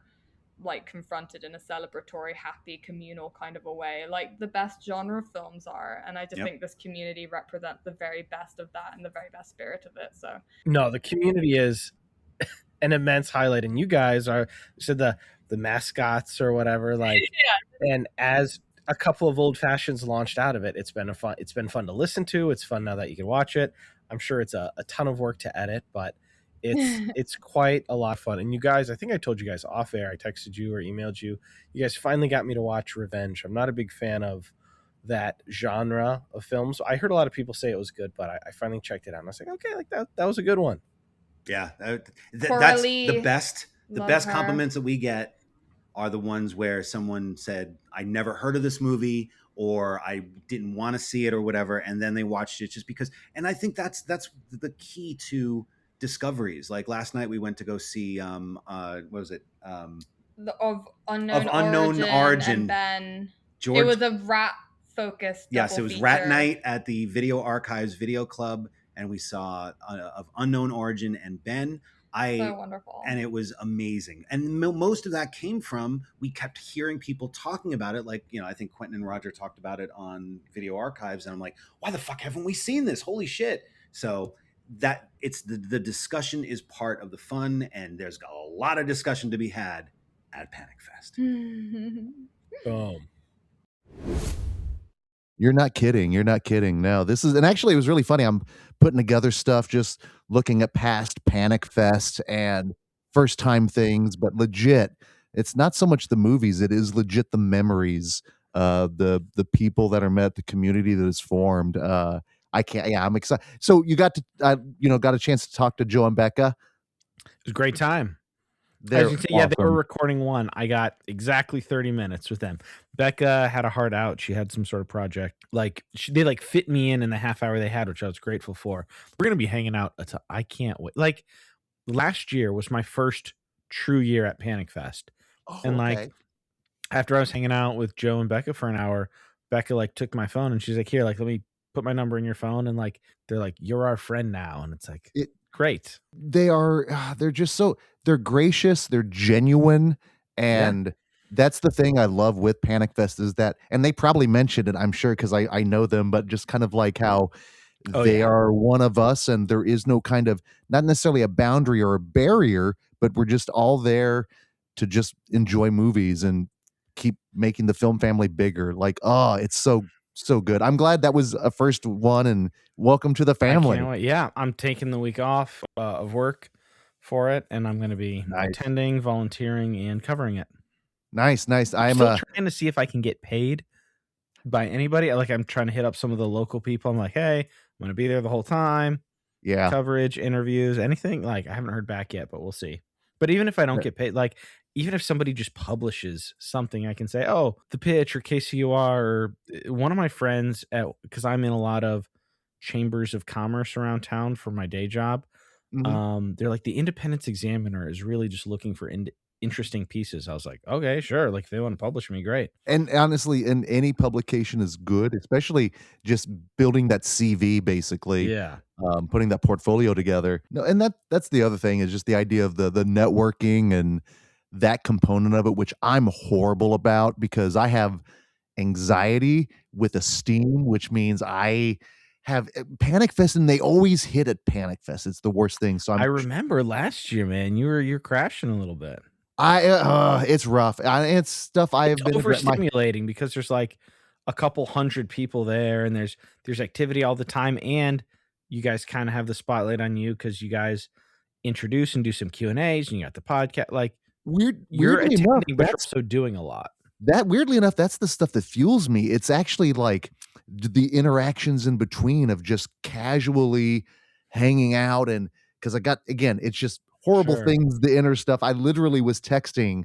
Speaker 2: like confronted in a celebratory, happy, communal kind of a way, like the best genre films are. And I just
Speaker 3: Yep.
Speaker 2: think this community represents the very best of that and the very best spirit of it. So
Speaker 4: No, the community is an immense highlight, and you guys are said the mascots or whatever, like, and as a couple of old fashions launched out of it, it's been fun to listen to. It's fun now that you can watch it. I'm sure it's a ton of work to edit, but it's quite a lot of fun. And you guys, I think I told you guys off air, I texted you or emailed you. You guys finally got me to watch Revenge. I'm not a big fan of that genre of films. I heard a lot of people say it was good, but I finally checked it out and I was like, okay, like that was a good one.
Speaker 3: Yeah, that's
Speaker 2: Coralie,
Speaker 3: the best. The
Speaker 2: love
Speaker 3: best
Speaker 2: her.
Speaker 3: compliments that we get are the ones where someone said, "I never heard of this movie," or "I didn't want to see it," or whatever, and then they watched it just because. And I think that's the key to discoveries. Like last night, we went to go see what was it?
Speaker 2: Of unknown
Speaker 3: Unknown Origin.
Speaker 2: And then
Speaker 3: George.
Speaker 2: it was a rat focused.
Speaker 3: Yes, it was
Speaker 2: feature.
Speaker 3: Rat Night at the Video Archives Video Club, and we saw of Unknown Origin and Ben.
Speaker 2: So wonderful.
Speaker 3: And it was amazing. And most of that came from, we kept hearing people talking about it. Like, I think Quentin and Roger talked about it on Video Archives. And I'm like, why the fuck haven't we seen this? Holy shit. So that it's the discussion is part of the fun. And there's a lot of discussion to be had at Panic Fest.
Speaker 4: Boom.
Speaker 5: You're not kidding. You're not kidding. No, this is, and actually it was really funny. I'm putting together stuff, just looking at past Panic Fest and first time things, but legit, it's not so much the movies, it is legit the memories, the people that are met, the community that is formed. I'm excited. So you got to, got a chance to talk to Joe and Becca.
Speaker 1: It was a great time.
Speaker 5: They're
Speaker 1: Yeah, they were
Speaker 5: awesome.
Speaker 1: recording one. I got exactly 30 minutes with them. Becca had a hard out. She had some sort of project. Like they like fit me in the half hour they had, which I was grateful for. We're gonna be hanging out. I can't wait. Like last year was my first true year at Panic Fest, and like after I was hanging out with Joe and Becca for an hour, Becca like took my phone and she's like, "Here, like let me put my number in your phone." And like they're like, "You're our friend now," and it's like great.
Speaker 5: They're just so, they're gracious, they're genuine, and that's the thing I love with Panic Fest is that, and they probably mentioned it, I'm sure, because I know them, but just kind of like how they are one of us, and there is no kind of, not necessarily a boundary or a barrier, but we're just all there to just enjoy movies and keep making the film family bigger. Like, oh, it's so good. I'm glad that was a first one, and welcome to the family.
Speaker 1: I can't wait. Yeah, I'm taking the week off of work for it, and I'm going to be attending, volunteering, and covering it.
Speaker 5: Nice.
Speaker 1: I'm still trying to see if I can get paid by anybody. Like I'm trying to hit up some of the local people. I'm like, hey, I'm going to be there the whole time.
Speaker 5: Yeah.
Speaker 1: Coverage, interviews, anything. Like I haven't heard back yet, but we'll see. But even if I don't get paid, like even if somebody just publishes something, I can say, oh, the pitch or KCUR or one of my friends because I'm in a lot of chambers of commerce around town for my day job. They're like, the Independence Examiner is really just looking for interesting pieces. I was like, okay, sure. Like if they want to publish me, great.
Speaker 5: And honestly, in any publication is good, especially just building that CV, basically.
Speaker 1: Yeah.
Speaker 5: Putting that portfolio together. No, and that's the other thing is just the idea of the networking and that component of it, which I'm horrible about because I have anxiety with esteem, which means I have Panic Fest, and they always hit at Panic Fest. It's the worst thing. So
Speaker 1: I remember last year, man, you're crashing a little bit.
Speaker 5: It's rough. It's stuff I have been
Speaker 1: overstimulating because there's like a couple hundred people there, and there's activity all the time, and you guys kind of have the spotlight on you because you guys introduce and do some Q&As, and you got the podcast. Like you're attending, but you're also doing a lot.
Speaker 5: That weirdly enough, that's the stuff that fuels me. It's actually like the interactions in between of just casually hanging out, and because it's just horrible things, the inner stuff. I literally was texting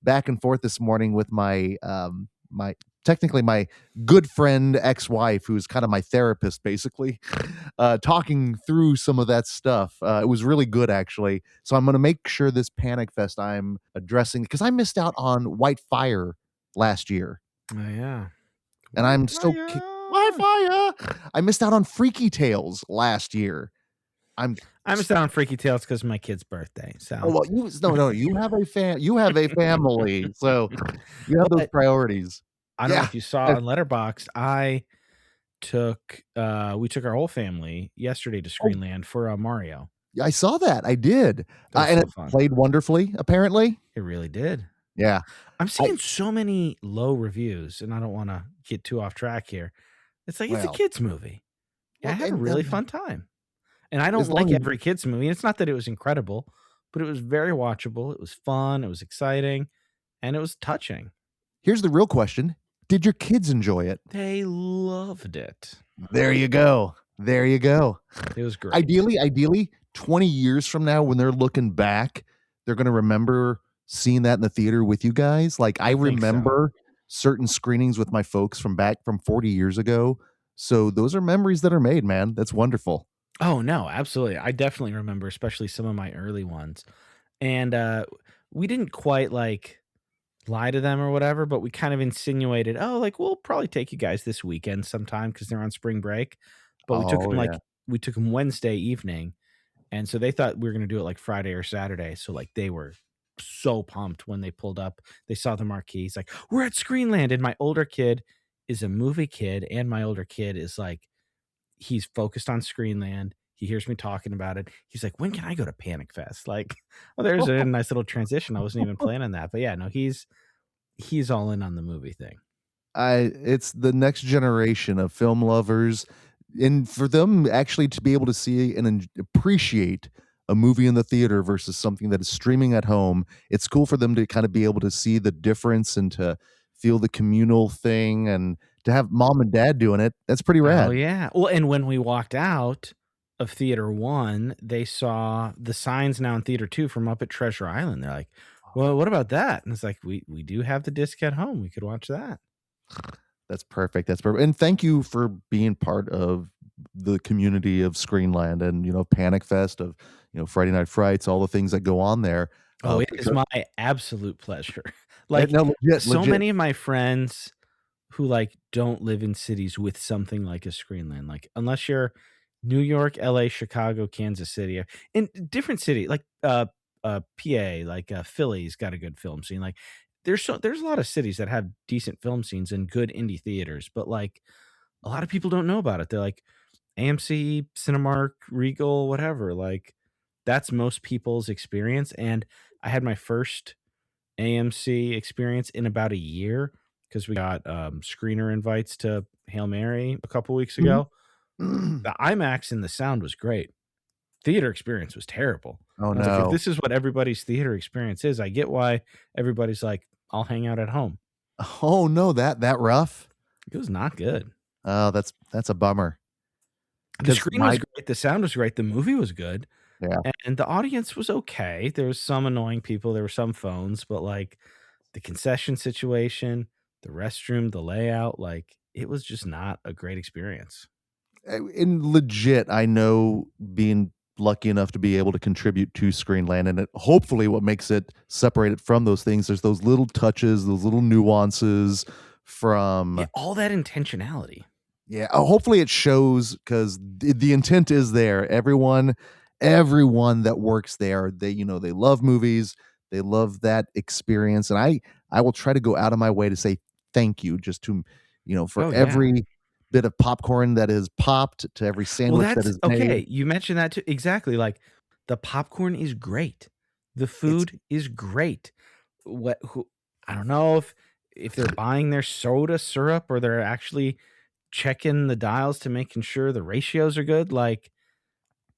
Speaker 5: back and forth this morning with my technically my good friend ex-wife, who's kind of my therapist, basically, talking through some of that stuff. It was really good, actually. So I'm going to make sure this Panic Fest I'm addressing, because I missed out on White Fire last year.
Speaker 1: Oh yeah.
Speaker 5: And I'm so White fire. I missed out on Freaky Tales last year.
Speaker 1: I missed out on Freaky Tales because of my kid's birthday. So
Speaker 5: well, you have a family, so you have those priorities.
Speaker 1: I don't know if you saw on Letterboxd. We took our whole family yesterday to Screenland for Mario.
Speaker 5: I saw that. I did.
Speaker 1: And
Speaker 5: it played wonderfully, apparently.
Speaker 1: It really did.
Speaker 5: Yeah.
Speaker 1: I'm seeing so many low reviews, and I don't want to get too off track here. It's like, it's a kid's movie. Yeah, I had a really fun time. And I don't like every kid's movie. It's not that it was incredible, but it was very watchable. It was fun. It was exciting. And it was touching.
Speaker 5: Here's the real question. Did your kids enjoy it?
Speaker 1: They loved it.
Speaker 5: There you go.
Speaker 1: It was great.
Speaker 5: Ideally, 20 years from now, when they're looking back, they're going to remember seeing that in the theater with you guys. Like, I remember certain screenings with my folks from 40 years ago. So those are memories that are made, man. That's wonderful.
Speaker 1: Oh, no, absolutely. I definitely remember, especially some of my early ones. And we didn't quite lie to them or whatever, but we kind of insinuated, we'll probably take you guys this weekend sometime because they're on spring break. But we took them Wednesday evening, and so they thought we were going to do it Friday or Saturday. So they were so pumped when they pulled up. They saw the marquee. He's like, we're at Screenland. And my older kid is a movie kid, and my older kid is he's focused on Screenland. He hears me talking about it. He's like, when can I go to Panic Fest? There's a nice little transition. I wasn't even planning that. But yeah, no, he's all in on the movie thing.
Speaker 5: It's the next generation of film lovers. And for them actually to be able to see and appreciate a movie in the theater versus something that is streaming at home, it's cool for them to kind of be able to see the difference and to feel the communal thing and to have mom and dad doing it. That's pretty rad.
Speaker 1: Oh, yeah. Well, and when we walked out of Theater 1, they saw the signs now in Theater 2 from Up at Treasure Island. They're like, well, what about that? And it's like, we do have the disc at home. We could watch that.
Speaker 5: That's perfect. And thank you for being part of the community of Screenland and, Panic Fest, of, Friday Night Frights, all the things that go on there.
Speaker 1: Oh, it is my absolute pleasure. Legit. Many of my friends who don't live in cities with something like a Screenland, unless you're New York, LA, Chicago, Kansas City, in different city, PA, Philly's got a good film scene. There's a lot of cities that have decent film scenes and good indie theaters, but a lot of people don't know about it. They're like AMC, Cinemark, Regal, whatever. That's most people's experience. And I had my first AMC experience in about a year because we got screener invites to Hail Mary a couple weeks ago. The IMAX and the sound was great. Theater experience was terrible.
Speaker 5: Oh,
Speaker 1: I was like, if this is what everybody's theater experience is, I get why everybody's like, I'll hang out at home.
Speaker 5: Oh no, that rough?
Speaker 1: It was not good.
Speaker 5: Oh, that's a bummer.
Speaker 1: The screen was great. The sound was great. The movie was good.
Speaker 5: Yeah.
Speaker 1: And the audience was okay. There was some annoying people. There were some phones, but the concession situation, the restroom, the layout, it was just not a great experience.
Speaker 5: And legit, I know, being lucky enough to be able to contribute to Screenland, and hopefully what makes it separated from those things, there's those little touches, those little nuances from
Speaker 1: all that intentionality.
Speaker 5: Yeah. Hopefully it shows, because the intent is there. Everyone that works there, they love movies. They love that experience. And I will try to go out of my way to say thank you, just to, for every bit of popcorn that is popped, to every sandwich that is made.
Speaker 1: Okay. You mentioned that too. Exactly. The popcorn is great. The food is great. I don't know if they're buying their soda syrup or they're actually checking the dials to making sure the ratios are good.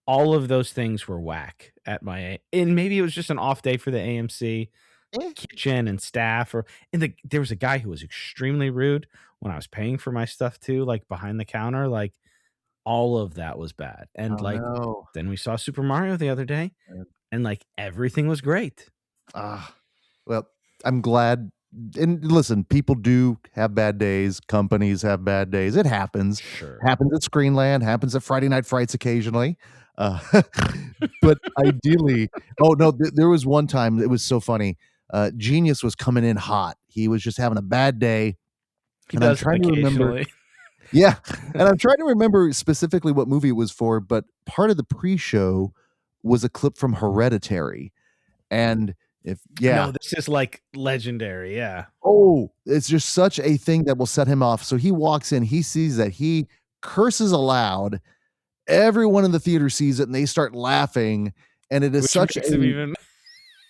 Speaker 1: All of those things were whack and maybe it was just an off day for the AMC kitchen and staff, there was a guy who was extremely rude when I was paying for my stuff too, behind the counter. All of that was bad. And then we saw Super Mario the other day, and everything was great.
Speaker 5: Well, I'm glad. And listen, people do have bad days. Companies have bad days. It happens.
Speaker 1: Sure.
Speaker 5: Happens at Screenland. Happens at Friday Night Frights occasionally. But ideally, there was one time, it was so funny. Genius was coming in hot. He was just having a bad day.
Speaker 1: He does occasionally.
Speaker 5: Yeah, and I'm trying to remember specifically what movie it was for, but part of the pre-show was a clip from Hereditary, and if yeah.
Speaker 1: No, this is like legendary. Yeah.
Speaker 5: Oh, it's just such a thing that will set him off. So he walks in, he sees that, he curses aloud, everyone in the theater sees it, and they start laughing, and it is
Speaker 1: Which
Speaker 5: such
Speaker 1: makes
Speaker 5: a
Speaker 1: him even.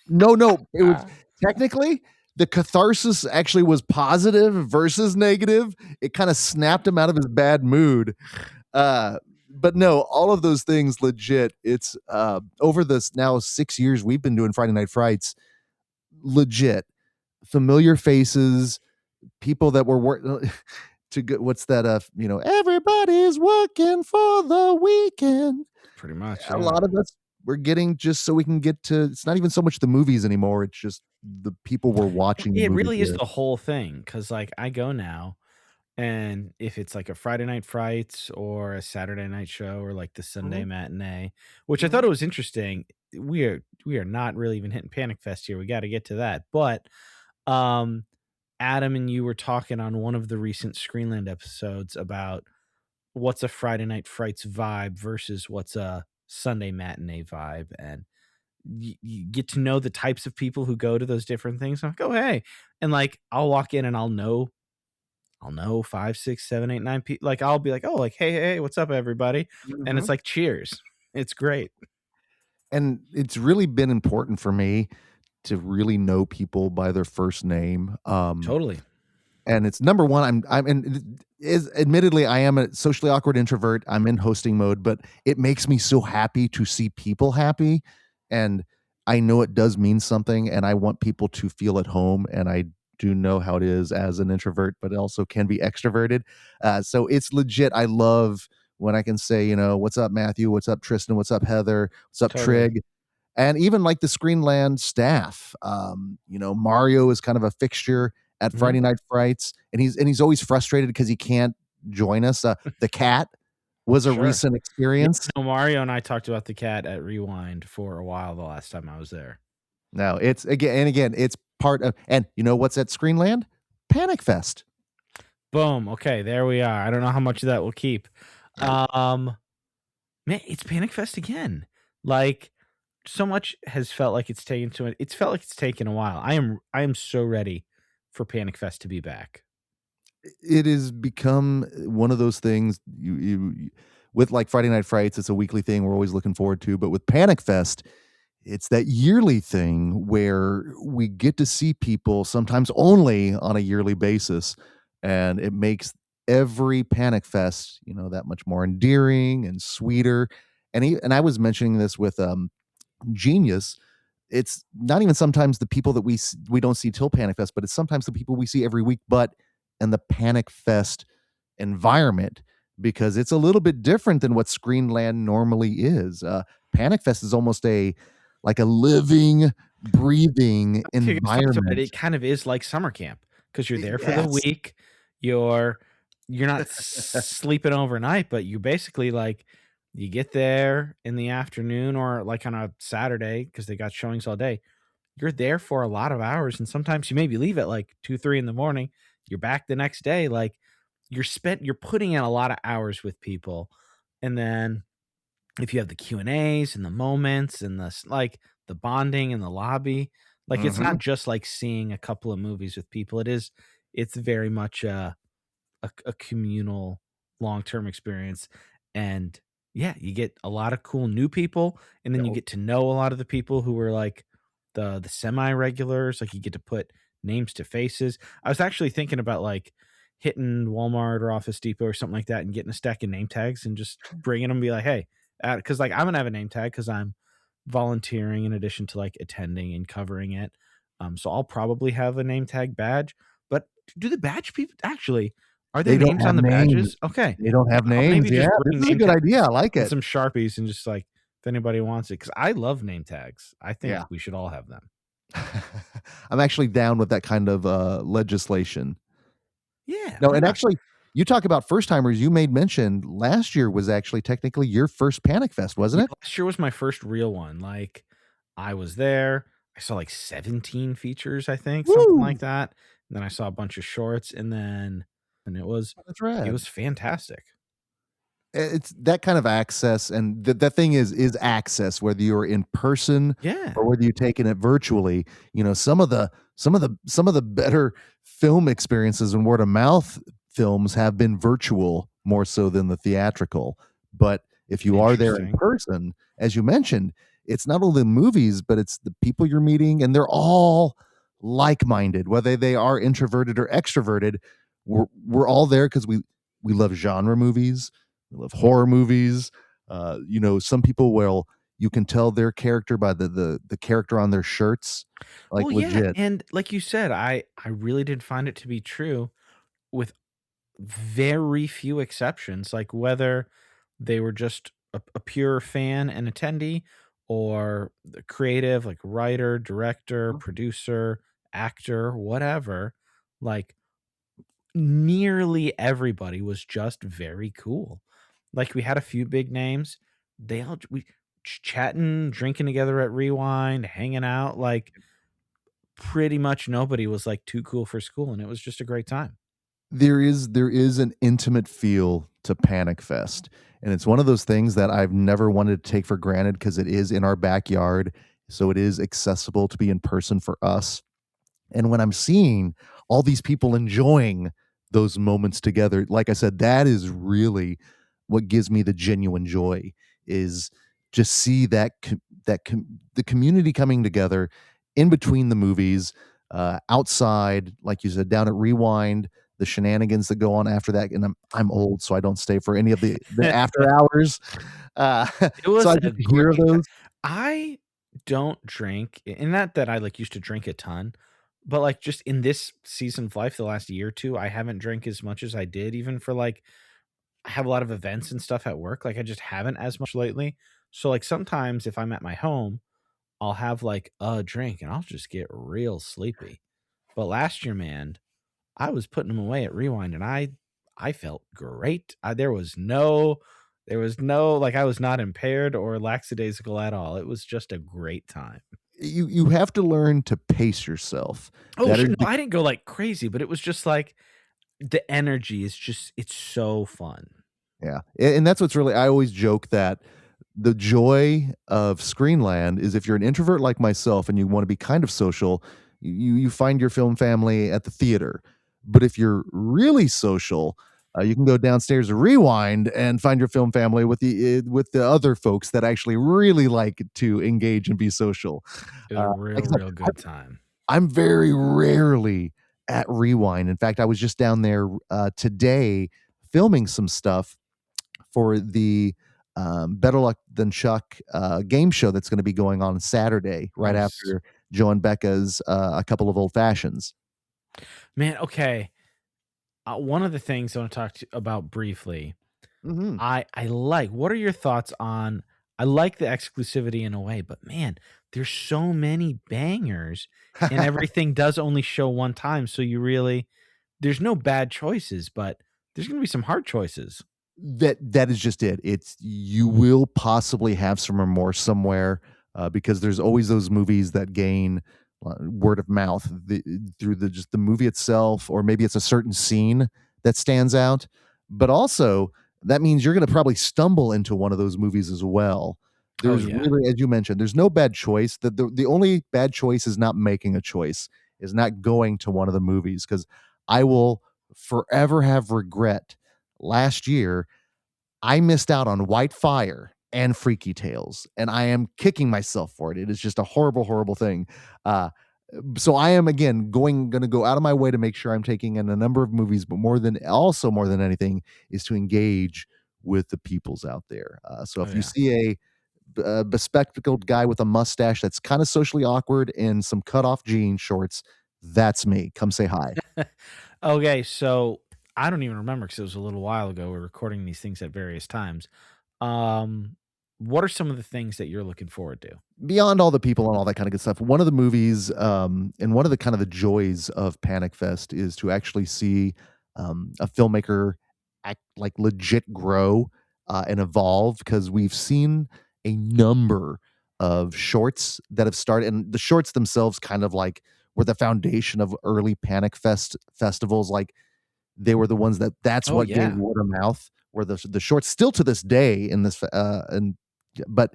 Speaker 5: no, it was technically, the catharsis actually was positive versus negative. It kinda snapped him out of his bad mood. But no, all of those things legit. It's, over this now 6 years we've been doing Friday Night Frights, legit, familiar faces, people that were to go what's that, "Everybody's working for the weekend."
Speaker 1: Pretty much.
Speaker 5: A
Speaker 1: Yeah.
Speaker 5: lot of us we're getting just so we can get to it's not even so much the movies anymore, it's just the people we're watching the
Speaker 1: It
Speaker 5: movies
Speaker 1: really is
Speaker 5: with.
Speaker 1: the whole thing. Cause like I go now, and if it's like a Friday Night Frights or a Saturday night show or like the Sunday
Speaker 3: Mhm.
Speaker 1: matinee, which I thought
Speaker 3: Mhm.
Speaker 1: it was interesting. We are not really even hitting Panic Fest here. We got to get to that. But um Adam and you were talking on one of the recent Screenland episodes about what's a Friday Night Frights vibe versus what's a Sunday matinee vibe, and you get to know the types of people who go to those different things. I'm like, oh hey, and like I'll walk in and I'll know 5, 6, 7, 8, 9 people. Like I'll be like, oh, like hey, what's up, everybody? And it's
Speaker 3: Mhm.
Speaker 1: like cheers. It's great.
Speaker 5: And it's really been important for me to really know people by their first name.
Speaker 1: Totally.
Speaker 5: And it's number one, I'm and is admittedly I am a socially awkward introvert. I'm in hosting mode, but it makes me so happy to see people happy. And I know it does mean something, and I want people to feel at home. And I do know how it is as an introvert, but it also can be extroverted. So it's legit. I love when I can say, what's up, Matthew? What's up, Tristan? What's up, Heather? What's up,
Speaker 1: Totally.
Speaker 5: Trig? And even like the Screenland staff. Mario is kind of a fixture at
Speaker 1: Mhm.
Speaker 5: Friday Night Frights, and he's always frustrated because he can't join us. The cat was a
Speaker 1: Sure.
Speaker 5: recent
Speaker 1: Yeah,
Speaker 5: experience.
Speaker 1: no, Mario and I talked about the cat at Rewind for a while the last time I was there.
Speaker 5: No, it's again, it's part of, and you know what's at Screenland? Panic Fest.
Speaker 1: Boom. Okay, there we are. I don't know how much of that will keep. Um, man, it's Panic Fest again. Like so much has felt like it's taken to it. It's felt like it's taken a while. I am so ready for Panic Fest to be back.
Speaker 5: It has become one of those things with like Friday Night Frights, it's a weekly thing we're always looking forward to, but with Panic Fest, it's that yearly thing where we get to see people sometimes only on a yearly basis, and it makes every Panic Fest, that much more endearing and sweeter. And I was mentioning this with Genius. It's not even sometimes the people that we don't see till Panic Fest, but it's sometimes the people we see every week, but in the Panic Fest environment, because it's a little bit different than what Screenland normally is. Panic Fest is almost like a living, breathing
Speaker 1: I think it's talked about it.
Speaker 5: environment.
Speaker 1: It kind of is like summer camp because you're there for the
Speaker 5: Yes.
Speaker 1: week. You're you're not sleeping overnight, but you basically like you get there in the afternoon or like on a Saturday because they got showings all day. You're there for a lot of hours, and sometimes you maybe leave at like 2, 3 in the morning. You're back the next day. Like you're putting in a lot of hours with people, and then if you have the Q and A's and the moments and like the bonding in the lobby, like it's not
Speaker 3: Mhm.
Speaker 1: just like seeing a couple of movies with people. It's very much a communal long-term experience. And yeah, you get a lot of cool new people, and then you get to know a lot of the people who were like the semi-regulars. Like you get to put names to faces. I was actually thinking about like hitting Walmart or Office Depot or something like that and getting a stack of name tags and just bringing them and be like, hey, because like I'm gonna have a name tag because I'm volunteering in addition to like attending and covering it. So I'll probably have a name tag badge. But do the badge people actually, are there
Speaker 5: They don't
Speaker 1: names
Speaker 5: have
Speaker 1: on the
Speaker 5: names.
Speaker 1: badges? Okay.
Speaker 5: They don't
Speaker 1: Yeah,
Speaker 5: have
Speaker 1: I'll
Speaker 5: names.
Speaker 1: maybe
Speaker 5: Yeah,
Speaker 1: just
Speaker 5: this
Speaker 1: bring
Speaker 5: is a
Speaker 1: name
Speaker 5: good
Speaker 1: tags
Speaker 5: idea. I like
Speaker 1: and
Speaker 5: it.
Speaker 1: some Sharpies and just like if anybody wants it. Because I love name tags. I think
Speaker 5: Yeah.
Speaker 1: we should all have them.
Speaker 5: I'm actually down with that kind of legislation.
Speaker 1: Yeah,
Speaker 5: No,
Speaker 1: why
Speaker 5: and
Speaker 1: not?
Speaker 5: actually, you talk about first timers. You made mention last year was actually technically your first Panic Fest,
Speaker 1: Yeah,
Speaker 5: wasn't it?
Speaker 1: last year was my first real one. Like I was there. I saw like 17 features, I think, something
Speaker 5: Woo!
Speaker 1: like that. And then I saw a bunch of shorts, and then and
Speaker 5: That's
Speaker 1: it
Speaker 5: rad.
Speaker 1: was fantastic.
Speaker 5: It's that kind of access, and the thing is access, whether you're in person
Speaker 1: Yeah.
Speaker 5: or whether you're taking it virtually. You know, some of the better film experiences and word of mouth films have been virtual more so than the theatrical. But if you are there in
Speaker 1: Interesting.
Speaker 5: person, as you mentioned, it's not only the movies, but it's the people you're meeting, and they're all like-minded, whether they are introverted or extroverted. We're all there because we love genre movies, we love horror movies. You know, some people will, you can tell their character by the character on their shirts, like
Speaker 1: Well, yeah,
Speaker 5: legit.
Speaker 1: and like you said, I really did find it to be true with very few exceptions, like whether they were just a pure fan and attendee or the creative, like writer, director, producer, actor, whatever, like nearly everybody was just very cool. Like we had a few big names. They all we chatting, drinking together at Rewind, hanging out. Like pretty much nobody was like too cool for school, and it was just a great time.
Speaker 5: There is an intimate feel to Panic Fest, and it's one of those things that I've never wanted to take for granted because it is in our backyard, so it is accessible to be in person for us. And when I'm seeing all these people enjoying those moments together, like I said, that is really what gives me the genuine joy, is just see the community coming together in between the movies, outside, like you said, down at Rewind, the shenanigans that go on after that. And I'm old, so I don't stay for any of the after hours. Uh,
Speaker 1: It
Speaker 5: so
Speaker 1: was
Speaker 5: I
Speaker 1: a
Speaker 5: get to hear of
Speaker 1: great time.
Speaker 5: those.
Speaker 1: I don't drink, and not that I, like, used to drink a ton, but, like, just in this season of life, the last year or 2, I haven't drank as much as I did even for, like I have a lot of events and stuff at work, like, I just haven't as much lately. So, like, sometimes if I'm at my home, I'll have, like, a drink, and I'll just get real sleepy. But last year, man, I was putting them away at Rewind, and I felt great. There was no like, I was not impaired or lackadaisical at all. It was just a great time.
Speaker 5: You have to learn to pace yourself.
Speaker 1: Oh,
Speaker 5: That
Speaker 1: sure,
Speaker 5: is
Speaker 1: no,
Speaker 5: the
Speaker 1: I didn't go, like, crazy, but it was just, like, the energy is just it's so fun.
Speaker 5: Yeah, and that's what's really, I always joke that the joy of Screenland is if you're an introvert like myself and you wanna be kind of social, you find your film family at the theater. But if you're really social, you can go downstairs to Rewind and find your film family with the other folks that actually really like to engage and be social.
Speaker 1: It was a
Speaker 5: Like
Speaker 1: real,
Speaker 5: I said,
Speaker 1: real good time.
Speaker 5: I'm very rarely at Rewind. In fact, I was just down there, today filming some stuff for the Better Luck Than Chuck game show that's going to be going on Saturday, right
Speaker 1: Nice.
Speaker 5: after Joe and Becca's A Couple of Old Fashions.
Speaker 1: Man, okay, one of the things I wanna talk to about briefly,
Speaker 5: Hmm.
Speaker 1: I like what are your thoughts on I like the exclusivity in a way, but man, there's so many bangers and everything does only show one time, so you really there's no bad choices, but there's gonna be some hard choices.
Speaker 5: That is just it. It's, you will possibly have some remorse somewhere, because there's always those movies that gain word of mouth, through just the movie itself, or maybe it's a certain scene that stands out. But also, that means you're going to probably stumble into one of those movies as well.
Speaker 1: Oh,
Speaker 5: There's
Speaker 1: yeah.
Speaker 5: really, as you mentioned, there's no bad choice. The only bad choice is not making a choice, is not going to one of the movies, because I will forever have regret. Last year, I missed out on White Fire and Freaky Tales, and I am kicking myself for it. It is just a horrible, horrible thing. Uh, so I am, again, gonna go out of my way to make sure I'm taking in a number of movies, but more than anything, is to engage with the peoples out there. So
Speaker 1: Oh,
Speaker 5: if you
Speaker 1: yeah.
Speaker 5: see a bespectacled guy with a mustache that's kind of socially awkward and some cut off jean shorts, that's me. Come say hi.
Speaker 1: Okay, so I don't even remember because it was a little while ago, we're recording these things at various times. Um, what are some of the things that you're looking forward to?
Speaker 5: Beyond all the people and all that kind of good stuff, one of the movies, and one of the kind of the joys of Panic Fest is to actually see a filmmaker act like legit grow, and evolve, because we've seen a number of shorts that have started, and the shorts themselves kind of like were the foundation of early Panic Fest festivals. Like they were the ones that's
Speaker 1: Oh,
Speaker 5: what gave
Speaker 1: yeah.
Speaker 5: word of mouth, were the shorts still to this day in this, and but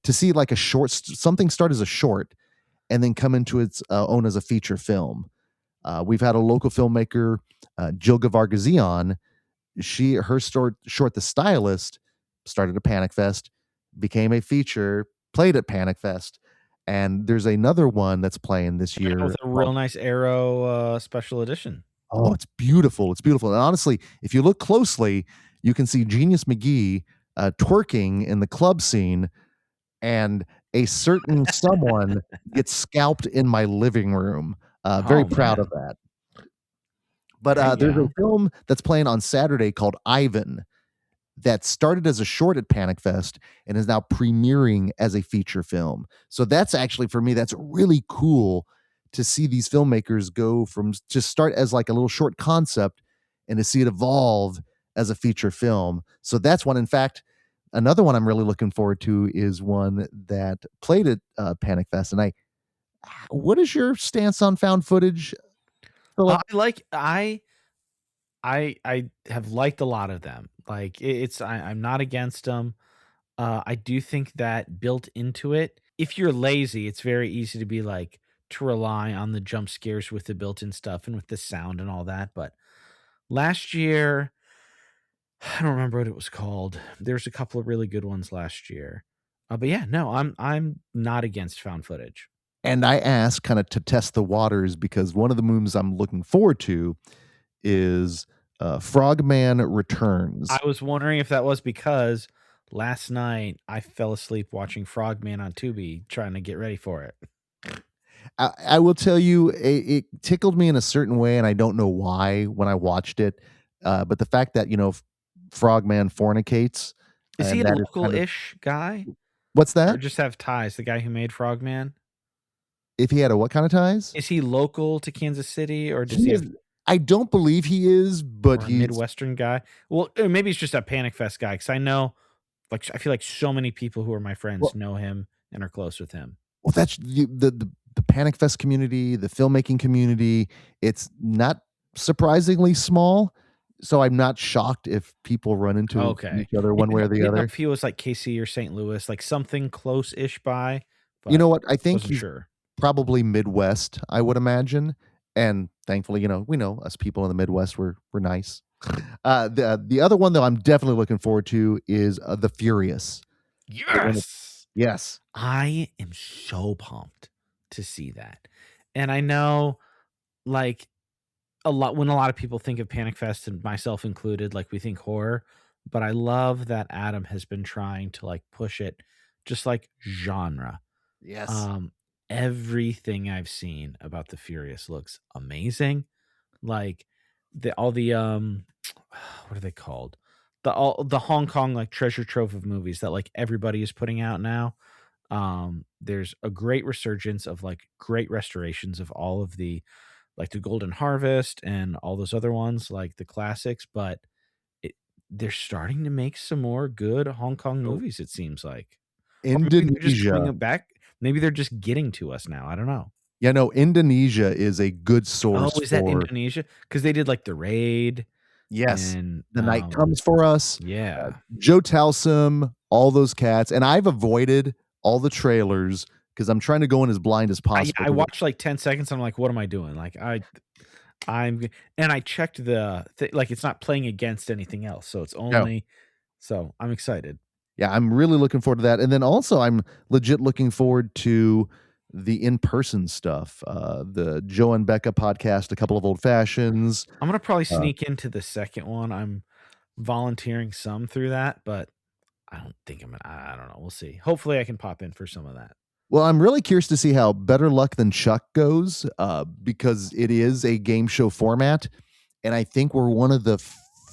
Speaker 5: to see like a short something start as a short and then come into its own as a feature film. We've had a local filmmaker, Jilga Vargazian. Her short, The Stylist, started at Panic Fest, became a feature, played at Panic Fest, and there's another one that's playing this
Speaker 1: Came out
Speaker 5: year.
Speaker 1: with a real nice Arrow special edition.
Speaker 5: Oh, it's beautiful. It's beautiful. And honestly, if you look closely, you can see Genius McGee twerking in the club scene, and a certain someone gets scalped in my living room. Very
Speaker 1: Oh,
Speaker 5: proud
Speaker 1: man.
Speaker 5: of that. But
Speaker 1: There you
Speaker 5: there's a
Speaker 1: go.
Speaker 5: film that's playing on Saturday called Ivan that started as a short at Panic Fest and is now premiering as a feature film. So that's actually, for me, that's really cool to see these filmmakers go from just start as like a little short concept and to see it evolve as a feature film. So that's one. In fact, another one I'm really looking forward to is one that played at Panic Fest. And what is your stance on found footage, Philip?
Speaker 1: I have liked a lot of them. Like I'm not against them. I do think that built into it, if you're lazy, it's very easy to be like to rely on the jump scares with the built-in stuff and with the sound and all that. But last year, I don't remember what it was called. There's a couple of really good ones last year. But yeah, no, I'm not against found footage.
Speaker 5: And I asked kind of to test the waters because one of the movies I'm looking forward to is Frogman Returns.
Speaker 1: I was wondering if that was because last night I fell asleep watching Frogman on Tubi trying to get ready for it.
Speaker 5: I will tell you, it tickled me in a certain way, and I don't know why when I watched it. But the fact that Frogman fornicates,
Speaker 1: Is he
Speaker 5: and
Speaker 1: a
Speaker 5: that is kind of
Speaker 1: local-ish guy?
Speaker 5: what's
Speaker 1: Or
Speaker 5: that?
Speaker 1: just have ties, the guy who made Frogman?
Speaker 5: If he had a what kind of ties?
Speaker 1: Is he local to Kansas City, or does
Speaker 5: He
Speaker 1: he
Speaker 5: is.
Speaker 1: have
Speaker 5: I don't believe he is, but
Speaker 1: or a
Speaker 5: he's
Speaker 1: Midwestern guy? Well, or maybe he's just a Panic Fest guy, because I know, like, I feel like so many people who are my friends
Speaker 5: well.
Speaker 1: know him and are close with him.
Speaker 5: Well, that's the Panic Fest community, the filmmaking community. It's not surprisingly small, so I'm not shocked if people run into
Speaker 1: Okay.
Speaker 5: each other
Speaker 1: Yeah,
Speaker 5: one way or
Speaker 1: I
Speaker 5: the
Speaker 1: didn't know
Speaker 5: other.
Speaker 1: if he was, like, KC or St. Louis, like, something close-ish by,
Speaker 5: You
Speaker 1: but
Speaker 5: know what? I think
Speaker 1: wasn't
Speaker 5: he's
Speaker 1: sure.
Speaker 5: probably Midwest, I would imagine. And thankfully, we know us people in the Midwest, we're nice. The other one though I'm definitely looking forward to is The Furious. The one
Speaker 1: Yes!
Speaker 5: yes.
Speaker 1: I am so pumped to see that. And I know, like, when a lot of people think of Panic Fest, and myself included, like, we think horror, but I love that Adam has been trying to, like, push it just, like, genre.
Speaker 5: Yes.
Speaker 1: Um, Everything I've seen about The Furious looks amazing. Like, all the, what are they called? The Hong Kong, like, treasure trove of movies that, like, everybody is putting out now. There's a great resurgence of, like, great restorations of all of the, like, the Golden Harvest and all those other ones, like the classics, but they're starting to make some more good Hong Kong
Speaker 5: Oh,
Speaker 1: movies, it seems like. Or maybe they're just coming
Speaker 5: Indonesia.
Speaker 1: back. Maybe they're just getting to us now. I don't know.
Speaker 5: Yeah, no, Indonesia is a good
Speaker 1: Oh,
Speaker 5: source
Speaker 1: is that
Speaker 5: for
Speaker 1: Indonesia? Because they did, like, The Raid
Speaker 5: yes.
Speaker 1: and,
Speaker 5: The Night Comes for Us,
Speaker 1: yeah.
Speaker 5: Joe Towsome, all those cats, and I've avoided all the trailers because I'm trying to go in as blind as possible.
Speaker 1: I watched, like, 10 seconds, and I'm like, "What am I doing?" Like, and I checked like, it's not playing against anything else, so it's
Speaker 5: No.
Speaker 1: only so I'm excited.
Speaker 5: Yeah, I'm really looking forward to that, and then also I'm legit looking forward to the in-person stuff, the Joe and Becca podcast, A Couple of Old Fashions.
Speaker 1: I'm gonna probably
Speaker 5: Uh,
Speaker 1: sneak into the second one. I'm volunteering some through that, but I don't think I'm gonna I don't know, we'll see. Hopefully, I can pop in for some of that.
Speaker 5: well, I'm really curious to see how Better Luck Than Chuck goes, because it is a game show format, and I think we're one of the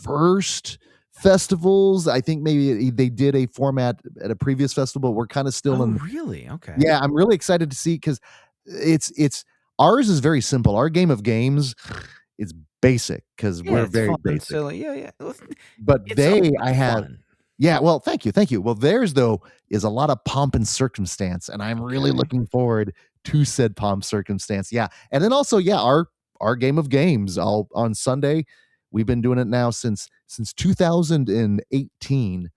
Speaker 5: first festivals. I think maybe they did a format at a previous festival. We're kinda still
Speaker 1: Oh,
Speaker 5: in.
Speaker 1: really? Okay.
Speaker 5: Yeah, I'm really excited to see because it's ours is very simple. Our game of games is basic because
Speaker 1: Yeah,
Speaker 5: we're
Speaker 1: it's
Speaker 5: very
Speaker 1: fun,
Speaker 5: basic.
Speaker 1: silly. Yeah, yeah. Well,
Speaker 5: But
Speaker 1: it's a lot
Speaker 5: I
Speaker 1: of
Speaker 5: have
Speaker 1: fun.
Speaker 5: yeah, well, thank you, thank you. Well, theirs though is a lot of pomp and circumstance, and I'm really
Speaker 1: Okay.
Speaker 5: looking forward to said pomp circumstance. Yeah, and then also, yeah, our game of games all on Sunday. We've been doing it now since 2018.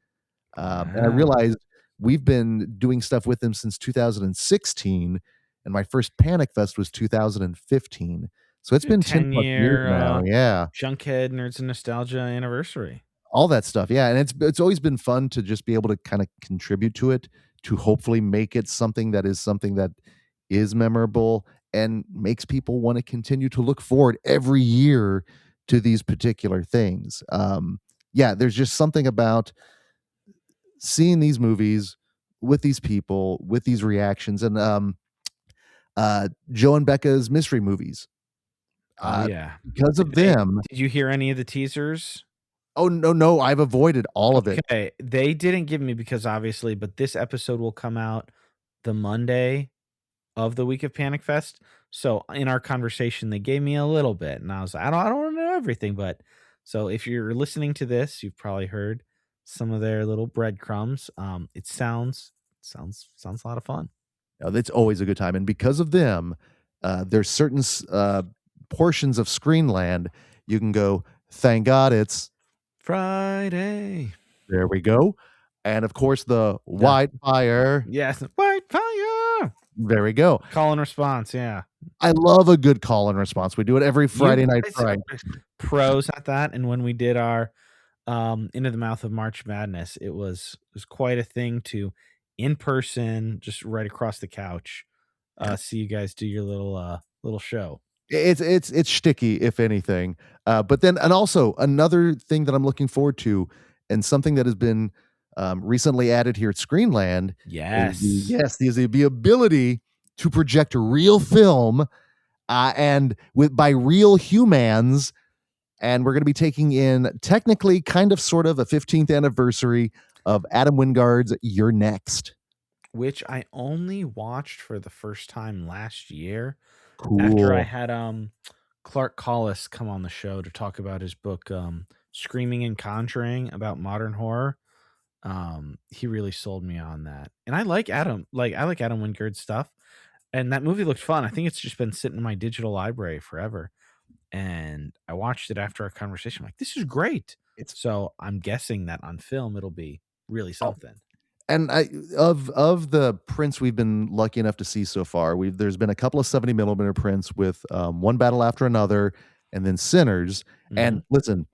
Speaker 5: And I
Speaker 1: Wow.
Speaker 5: realized we've been doing stuff with them since 2016, and my first Panic Fest was 2015. So it's been 10 plus years
Speaker 1: 10-year
Speaker 5: now. Yeah.
Speaker 1: Junkhead Nerds and Nostalgia anniversary.
Speaker 5: All that stuff. Yeah. And it's always been fun to just be able to kind of contribute to it, to hopefully make it something that is memorable and makes people want to continue to look forward every year to these particular things. Yeah, there's just something about seeing these movies with these people, with these reactions, and Joe and Becca's mystery movies.
Speaker 1: Oh, yeah.
Speaker 5: Because of them.
Speaker 1: Did you hear any of the teasers?
Speaker 5: Oh, no, I've avoided all of it.
Speaker 1: Okay, they didn't give me because obviously, but this episode will come out the Monday of the week of Panic Fest. So in our conversation, they gave me a little bit, and I was like, I don't know everything, but so if you're listening to this, you've probably heard some of their little breadcrumbs. It sounds a lot of fun.
Speaker 5: It's always a good time, and because of them, there's certain portions of Screenland you can go. Thank God it's
Speaker 1: Friday.
Speaker 5: There we go, and of course the White Fire.
Speaker 1: Yes, White Fire.
Speaker 5: There we go.
Speaker 1: Call and response. Yeah,
Speaker 5: I love a good call and response. We do it every Friday night.
Speaker 1: Pros at that, and when we did our Into the Mouth of March Madness, it was quite a thing to in person, just right across the couch, see you guys do your little show.
Speaker 5: It's shticky, if anything. But then, and also another thing that I'm looking forward to, and something that has been recently added here at Screenland, is the ability to project real film, and by real humans. And we're going to be taking in technically, kind of, sort of a 15th anniversary of Adam Wingard's "You're Next,"
Speaker 1: which I only watched for the first time last year.
Speaker 5: Cool.
Speaker 1: After I had Clark Collis come on the show to talk about his book Screaming and Conjuring about modern horror. He really sold me on that. And I like Adam Wingard's stuff. And that movie looked fun. I think it's just been sitting in my digital library forever. And I watched it after our conversation. I'm like, this is great. So I'm guessing that on film it'll be really something.
Speaker 5: And of the prints we've been lucky enough to see so far, there's been a couple of 70mm prints with One Battle After Another, and then Sinners. Mm-hmm. And listen,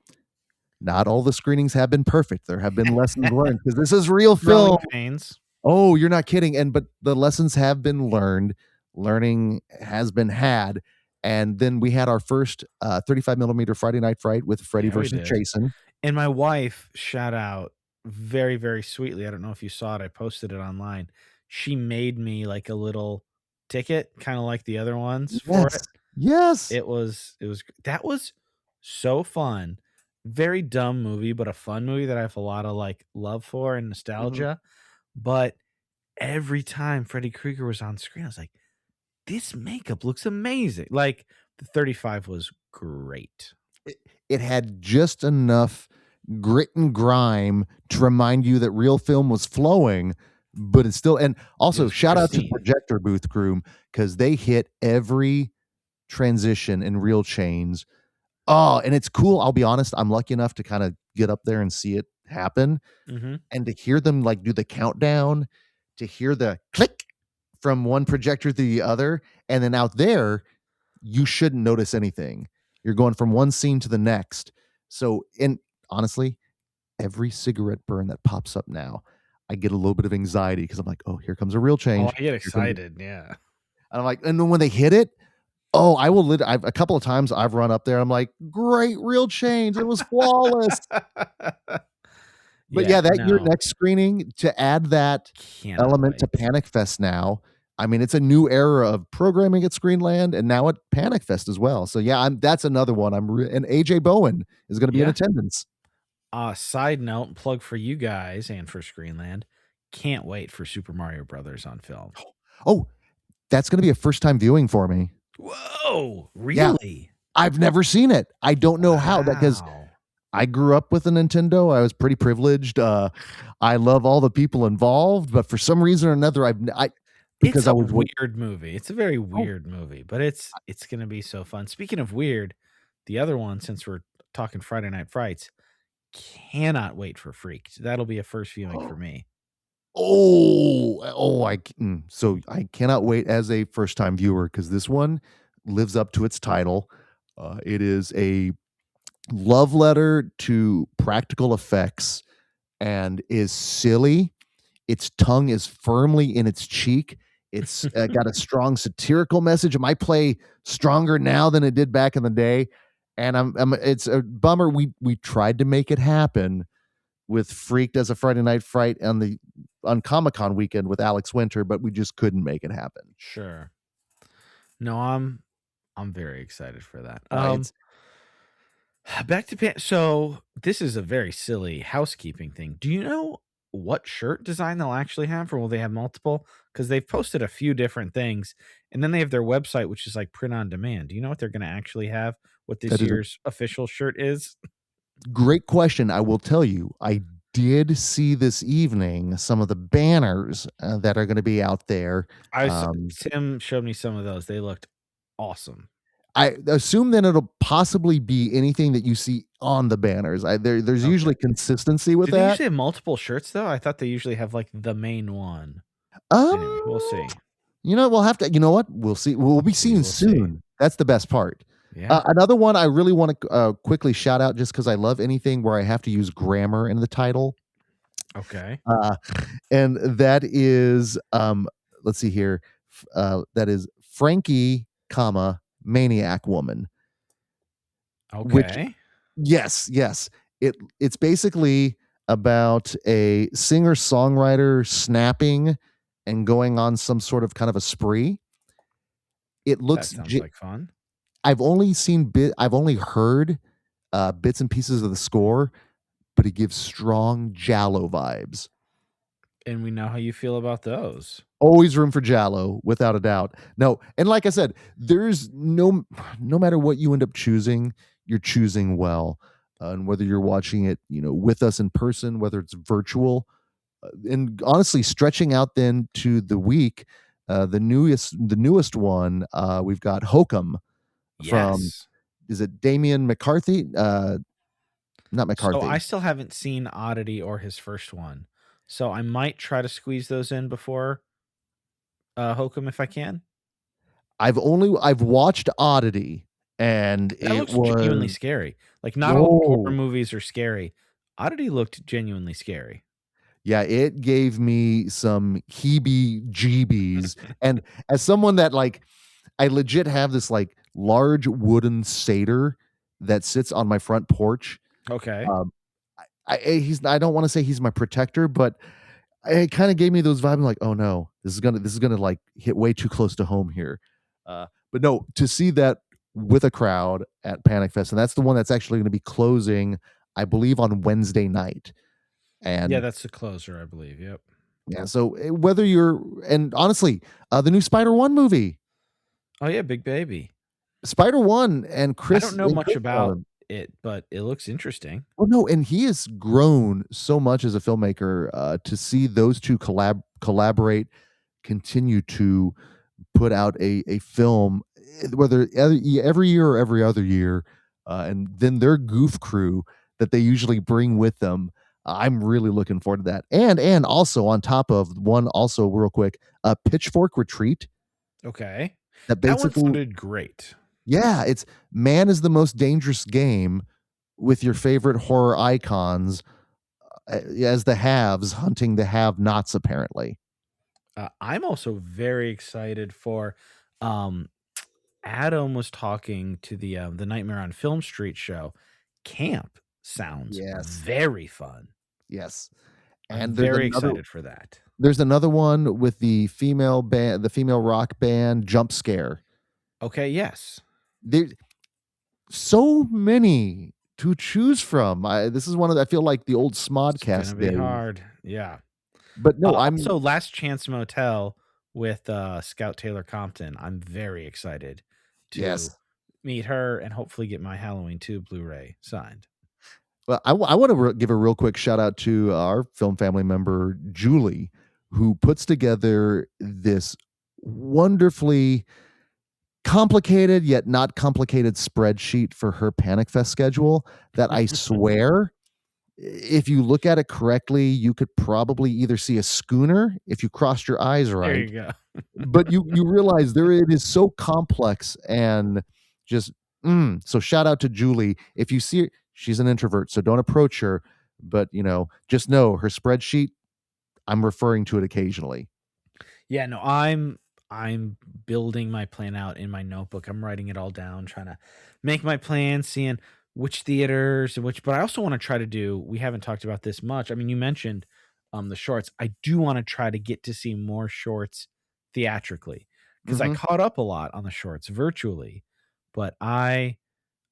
Speaker 5: not all the screenings have been perfect. There have been lessons learned, because this is real film.
Speaker 1: Pains.
Speaker 5: Oh, you're not kidding. But the lessons have been learned. Learning has been had. And then we had our first 35mm Friday Night Fright with Freddy versus Jason.
Speaker 1: And my wife, shout out, very, very sweetly, I don't know if you saw it, I posted it online. She made me like a little ticket, kind of like the other ones for it.
Speaker 5: Yes.
Speaker 1: That was so fun. Very dumb movie, but a fun movie that I have a lot of like love for and nostalgia. Mm-hmm. But every time Freddy Krueger was on screen, I was like, this makeup looks amazing. Like the 35 was great.
Speaker 5: It had just enough grit and grime to remind you that real film was flowing, but it's still. And also shout out to Projector Booth crew, because they hit every transition in Real Chains. Oh, and it's cool. I'll be honest, I'm lucky enough to kind of get up there and see it happen. Mm-hmm. And to hear them like do the countdown, to hear the click from one projector to the other, and then out there you shouldn't notice anything. You're going from one scene to the next. So, and honestly, every cigarette burn that pops up now, I get a little bit of anxiety, because I'm like, oh, here comes a real change.
Speaker 1: Oh, I get excited. Yeah.
Speaker 5: And I'm like, and then when they hit it, oh, I will. A couple of times I've run up there. I'm like, great, real change. It was flawless. But your next screening, to add that element to Panic Fest now. I mean, it's a new era of programming at Screenland, and now at Panic Fest as well. So that's another one. And AJ Bowen is going to be in attendance.
Speaker 1: Side note, plug for you guys and for Screenland. Can't wait for Super Mario Brothers on film.
Speaker 5: Oh, that's going to be a first time viewing for me.
Speaker 1: Whoa, really?
Speaker 5: Yeah. I've never seen it. I don't know how, because I grew up with a Nintendo. I was pretty privileged. I love all the people involved, but for some reason or another,
Speaker 1: it's a weird movie. It's a very weird movie, but it's going to be so fun. Speaking of weird, the other one, since we're talking Friday Night Frights, cannot wait for Freaked. That'll be a first viewing for me.
Speaker 5: So I cannot wait as a first time viewer because this one lives up to its title. It is a love letter to practical effects and is silly. Its tongue is firmly in its cheek. It's got a strong satirical message. It might play stronger now than it did back in the day. And it's a bummer. We tried to make it happen with Freaked as a Friday Night Fright on Comic-Con weekend with Alex Winter, but we just couldn't make it happen.
Speaker 1: Sure. No, I'm very excited for that.
Speaker 5: It's
Speaker 1: Back to so this is a very silly housekeeping thing. Do you know what shirt design they'll actually have, or will they have multiple? Because they've posted a few different things, and then they have their website, which is like print on demand. Do you know what they're going to actually have? What this
Speaker 5: that is a
Speaker 1: year's official shirt is?
Speaker 5: great question. I will tell you, I did see this evening some of the banners that are going to be out there.
Speaker 1: Tim showed me some of those. They looked awesome.
Speaker 5: I assume then it'll possibly be anything that you see on the banners. There's
Speaker 1: Okay.
Speaker 5: usually consistency with
Speaker 1: Do they
Speaker 5: that.
Speaker 1: usually have multiple shirts though? I thought they usually have like the main one. Anyway, we'll see.
Speaker 5: We'll have to. You know what? We'll see. We'll be seeing soon. That's the best part.
Speaker 1: Yeah.
Speaker 5: Another one I really want to quickly shout out, just because I love anything where I have to use grammar in the title.
Speaker 1: Okay.
Speaker 5: And that is let's see here. That is Frankie, Maniac Woman.
Speaker 1: Okay.
Speaker 5: Yes. It's basically about a singer-songwriter snapping and going on some sort of kind of a spree. It looks
Speaker 1: that sounds like fun.
Speaker 5: I've only heard bits and pieces of the score, but it gives strong Giallo vibes.
Speaker 1: And we know how you feel about those.
Speaker 5: Always room for Giallo, without a doubt. No, and like I said, there's no matter what you end up choosing, you're choosing well. And whether you're watching it, with us in person, whether it's virtual, and honestly, stretching out then to the week, the newest one, we've got Hokum from,
Speaker 1: Yes.
Speaker 5: is it Damian McCarthy? Not McCarthy.
Speaker 1: So I still haven't seen Oddity or his first one. So I might try to squeeze those in before Hokum if I can.
Speaker 5: I've watched Oddity, and
Speaker 1: That
Speaker 5: it
Speaker 1: looks
Speaker 5: was
Speaker 1: genuinely scary. Like not all horror movies are scary. Oddity looked genuinely scary.
Speaker 5: Yeah, it gave me some heebie-jeebies. And as someone that I legit have this large wooden satyr that sits on my front porch.
Speaker 1: Okay.
Speaker 5: I don't want to say he's my protector, but it kind of gave me those vibes. I'm like, oh no, this is gonna hit way too close to home here. But no, to see that with a crowd at Panic Fest, and that's the one that's actually going to be closing, I believe, on Wednesday night. And
Speaker 1: yeah, that's the closer, I believe. Yep.
Speaker 5: Yeah. So whether and honestly, the new Spider-1 movie.
Speaker 1: Oh yeah, Big Baby.
Speaker 5: Spider-1 and Chris.
Speaker 1: I don't know much about it, but it looks interesting.
Speaker 5: Oh no, and he has grown so much as a filmmaker. To see those two collaborate, continue to put out a film, whether every year or every other year, and then their goof crew that they usually bring with them. I'm really looking forward to that. And also on top of one, also real quick, Pitchfork Retreat.
Speaker 1: Okay.
Speaker 5: That
Speaker 1: one
Speaker 5: basically
Speaker 1: sounded great.
Speaker 5: Yeah, it's Man is the Most Dangerous Game with your favorite horror icons as the haves hunting the have-nots, apparently.
Speaker 1: I'm also very excited for Adam was talking to the Nightmare on Film Street show. Camp sounds very fun.
Speaker 5: Yes.
Speaker 1: And
Speaker 5: And
Speaker 1: very excited for that.
Speaker 5: There's another one with the female band, the female rock band Jump Scare.
Speaker 1: Okay, yes.
Speaker 5: There's so many to choose from. This is one of I feel like the old Smodcast
Speaker 1: It's gonna be hard. Yeah.
Speaker 5: But no,
Speaker 1: also Last Chance Motel with Scout Taylor Compton. I'm very excited to meet her and hopefully get my Halloween 2 Blu-ray signed.
Speaker 5: Well, I want to give a real quick shout out to our film family member, Julie, who puts together this wonderfully complicated yet not complicated spreadsheet for her Panic Fest schedule that I swear, if you look at it correctly, you could probably either see a schooner if you crossed your eyes
Speaker 4: There
Speaker 5: right,
Speaker 4: you go.
Speaker 5: but you realize it is so complex and just so shout out to Julie. If you see her, she's an introvert, so don't approach her, but just know her spreadsheet, I'm referring to it occasionally.
Speaker 4: Yeah, no, I'm building my plan out in my notebook. I'm writing it all down, trying to make my plan, seeing which theaters and which. But I also want to try to do. We haven't talked about this much. I mean, you mentioned the shorts. I do want to try to get to see more shorts theatrically because I caught up a lot on the shorts virtually, but I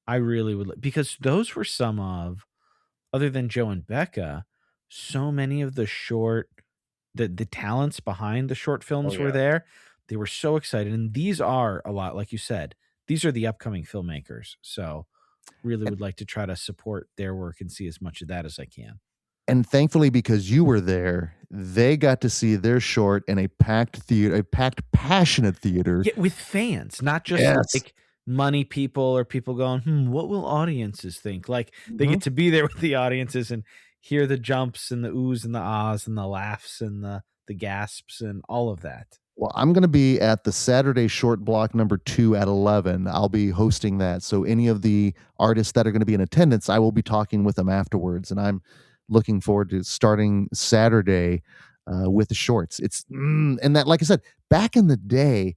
Speaker 4: really would because those were some of other than Joe and Becca, so many of the talents behind the short films were there. They were so excited, and these are a lot, like you said, these are the upcoming filmmakers. So really would like to try to support their work and see as much of that as I can.
Speaker 5: And thankfully, because you were there, they got to see their short in a packed theater, a packed, passionate theater.
Speaker 4: Yeah, with fans, not just like money people or people going, what will audiences think? Like they get to be there with the audiences and hear the jumps and the oohs and the ahs and the laughs and the gasps and all of that.
Speaker 5: Well, I'm going to be at the Saturday short block number 2 at 11. I'll be hosting that. So any of the artists that are going to be in attendance, I will be talking with them afterwards. And I'm looking forward to starting Saturday with the shorts. And that, like I said, back in the day,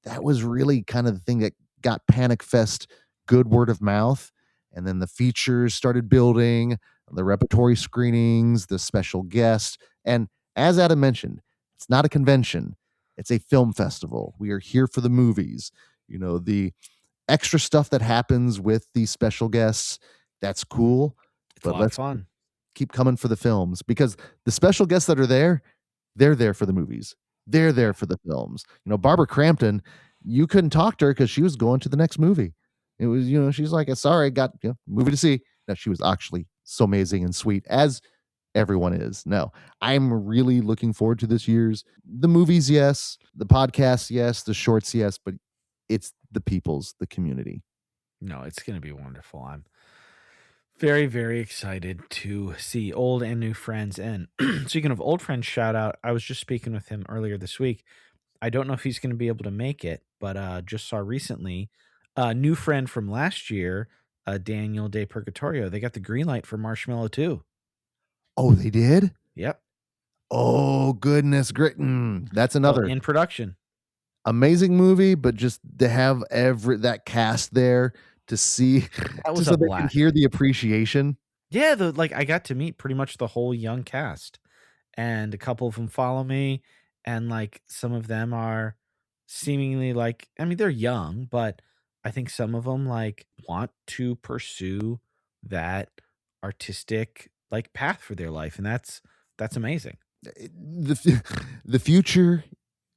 Speaker 5: that was really kind of the thing that got Panic Fest good word of mouth. And then the features started building, the repertory screenings, the special guests. And as Adam mentioned, it's not a convention, it's a film festival. We are here for the movies. The extra stuff that happens with these special guests, that's cool.
Speaker 4: It's a lot of fun.
Speaker 5: Keep coming for the films because the special guests that are there, they're there for the movies. They're there for the films. Barbara Crampton, you couldn't talk to her because she was going to the next movie. It was, she's like, sorry, I got movie to see. No, she was actually so amazing and sweet, as everyone is. No, I'm really looking forward to this year's the movies, yes, the podcasts, yes, the shorts, yes, but it's the the community.
Speaker 4: No, it's going to be wonderful. I'm very, very excited to see old and new friends. And speaking of old friends, shout out. I was just speaking with him earlier this week. I don't know if he's going to be able to make it, but just saw recently a new friend from last year, Daniel De Purgatorio. They got the green light for Marshmallow 2.
Speaker 5: Oh, they did?
Speaker 4: Yep.
Speaker 5: Oh, goodness. Great. That's another
Speaker 4: in production.
Speaker 5: Amazing movie, but just to have that cast there to see,
Speaker 4: that was
Speaker 5: so they can hear the appreciation.
Speaker 4: Yeah, I got to meet pretty much the whole young cast, and a couple of them follow me, and some of them are seemingly they're young, but I think some of them want to pursue that artistic path for their life, and that's amazing.
Speaker 5: The future,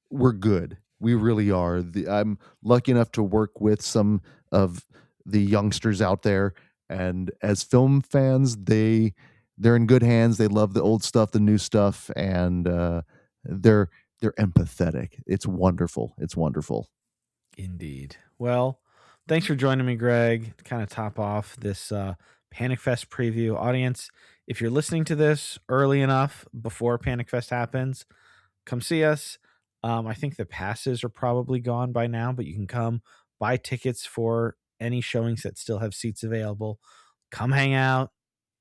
Speaker 5: we're good. We really are. I'm lucky enough to work with some of the youngsters out there, and as film fans, they're in good hands. They love the old stuff, the new stuff, and they're empathetic. It's wonderful. It's wonderful.
Speaker 4: Indeed. Well, thanks for joining me, Greg, to kind of top off this Panic Fest preview. Audience, if you're listening to this early enough before Panic Fest happens, come see us. I think the passes are probably gone by now, but you can come buy tickets for any showings that still have seats available. Come hang out,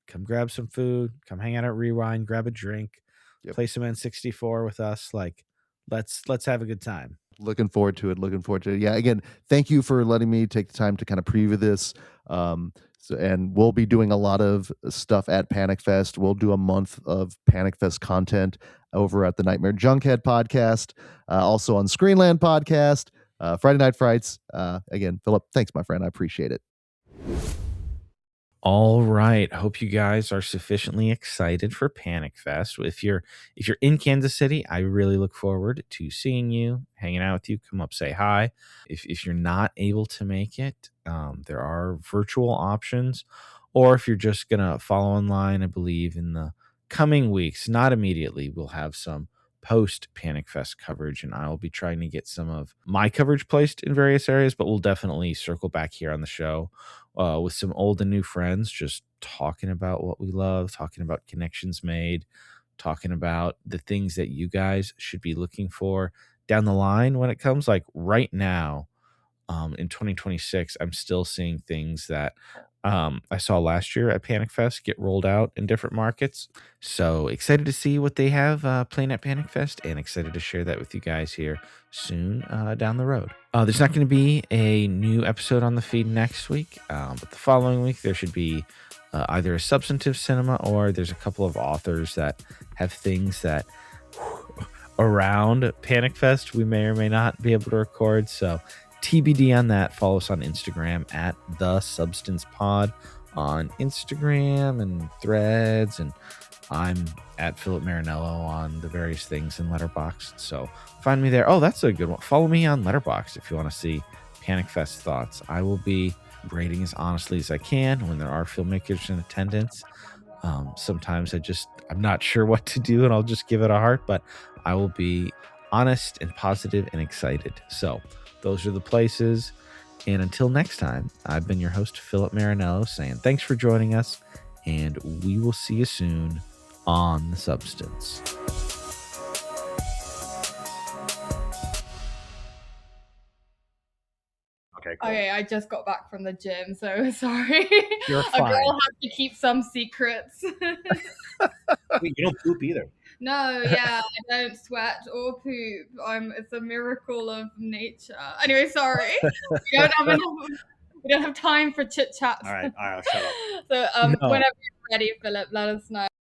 Speaker 4: come grab some food, come hang out at Rewind, grab a drink, play some N64 with us. Let's have a good time.
Speaker 5: Looking forward to it. Yeah, again, thank you for letting me take the time to kind of preview this. And we'll be doing a lot of stuff at Panic Fest. We'll do a month of Panic Fest content over at the Nightmare Junkhead podcast, also on Screenland podcast, Friday Night Frights. Again, Philip, thanks, my friend. I appreciate it.
Speaker 1: All right. Hope you guys are sufficiently excited for Panic Fest. If you're in Kansas City, I really look forward to seeing you, hanging out with you. Come up, say hi. If you're not able to make it, there are virtual options. Or if you're just gonna follow online, I believe in the coming weeks, not immediately, we'll have some post Panic Fest coverage, and I will be trying to get some of my coverage placed in various areas, but we'll definitely circle back here on the show with some old and new friends, just talking about what we love, talking about connections made, talking about the things that you guys should be looking for down the line when it comes. Like right now, in 2026, I'm still seeing things that I saw last year at Panic Fest get rolled out in different markets. So excited to see what they have playing at Panic Fest, and excited to share that with you guys here soon down the road. There's not going to be a new episode on the feed next week, but the following week there should be either a substantive cinema, or there's a couple of authors that have things that around Panic Fest we may or may not be able to record. So TBD on that. Follow us on Instagram at The Substance Pod on Instagram and Threads, and I'm at Philip Marinello on the various things in Letterboxd. So find me there. Oh, that's a good one. Follow me on Letterboxd if you want to see Panic Fest thoughts. I will be rating as honestly as I can when there are filmmakers in attendance. Sometimes I'm not sure what to do, and I'll just give it a heart, but I will be honest and positive and excited. So those are the places. And until next time, I've been your host, Philip Marinello, saying thanks for joining us, and we will see you soon on The Substance.
Speaker 3: Okay, cool.
Speaker 2: Okay, I just got back from the gym, so sorry.
Speaker 4: You're
Speaker 2: A
Speaker 4: fine.
Speaker 2: girl has to keep some secrets.
Speaker 3: Wait, you don't poop either.
Speaker 2: No, yeah, I don't sweat or poop. It's a miracle of nature. Anyway, sorry. We don't have time for chit chat.
Speaker 3: All right, I'll shut up.
Speaker 2: So
Speaker 4: No.
Speaker 2: whenever you're ready, Philip, let us know.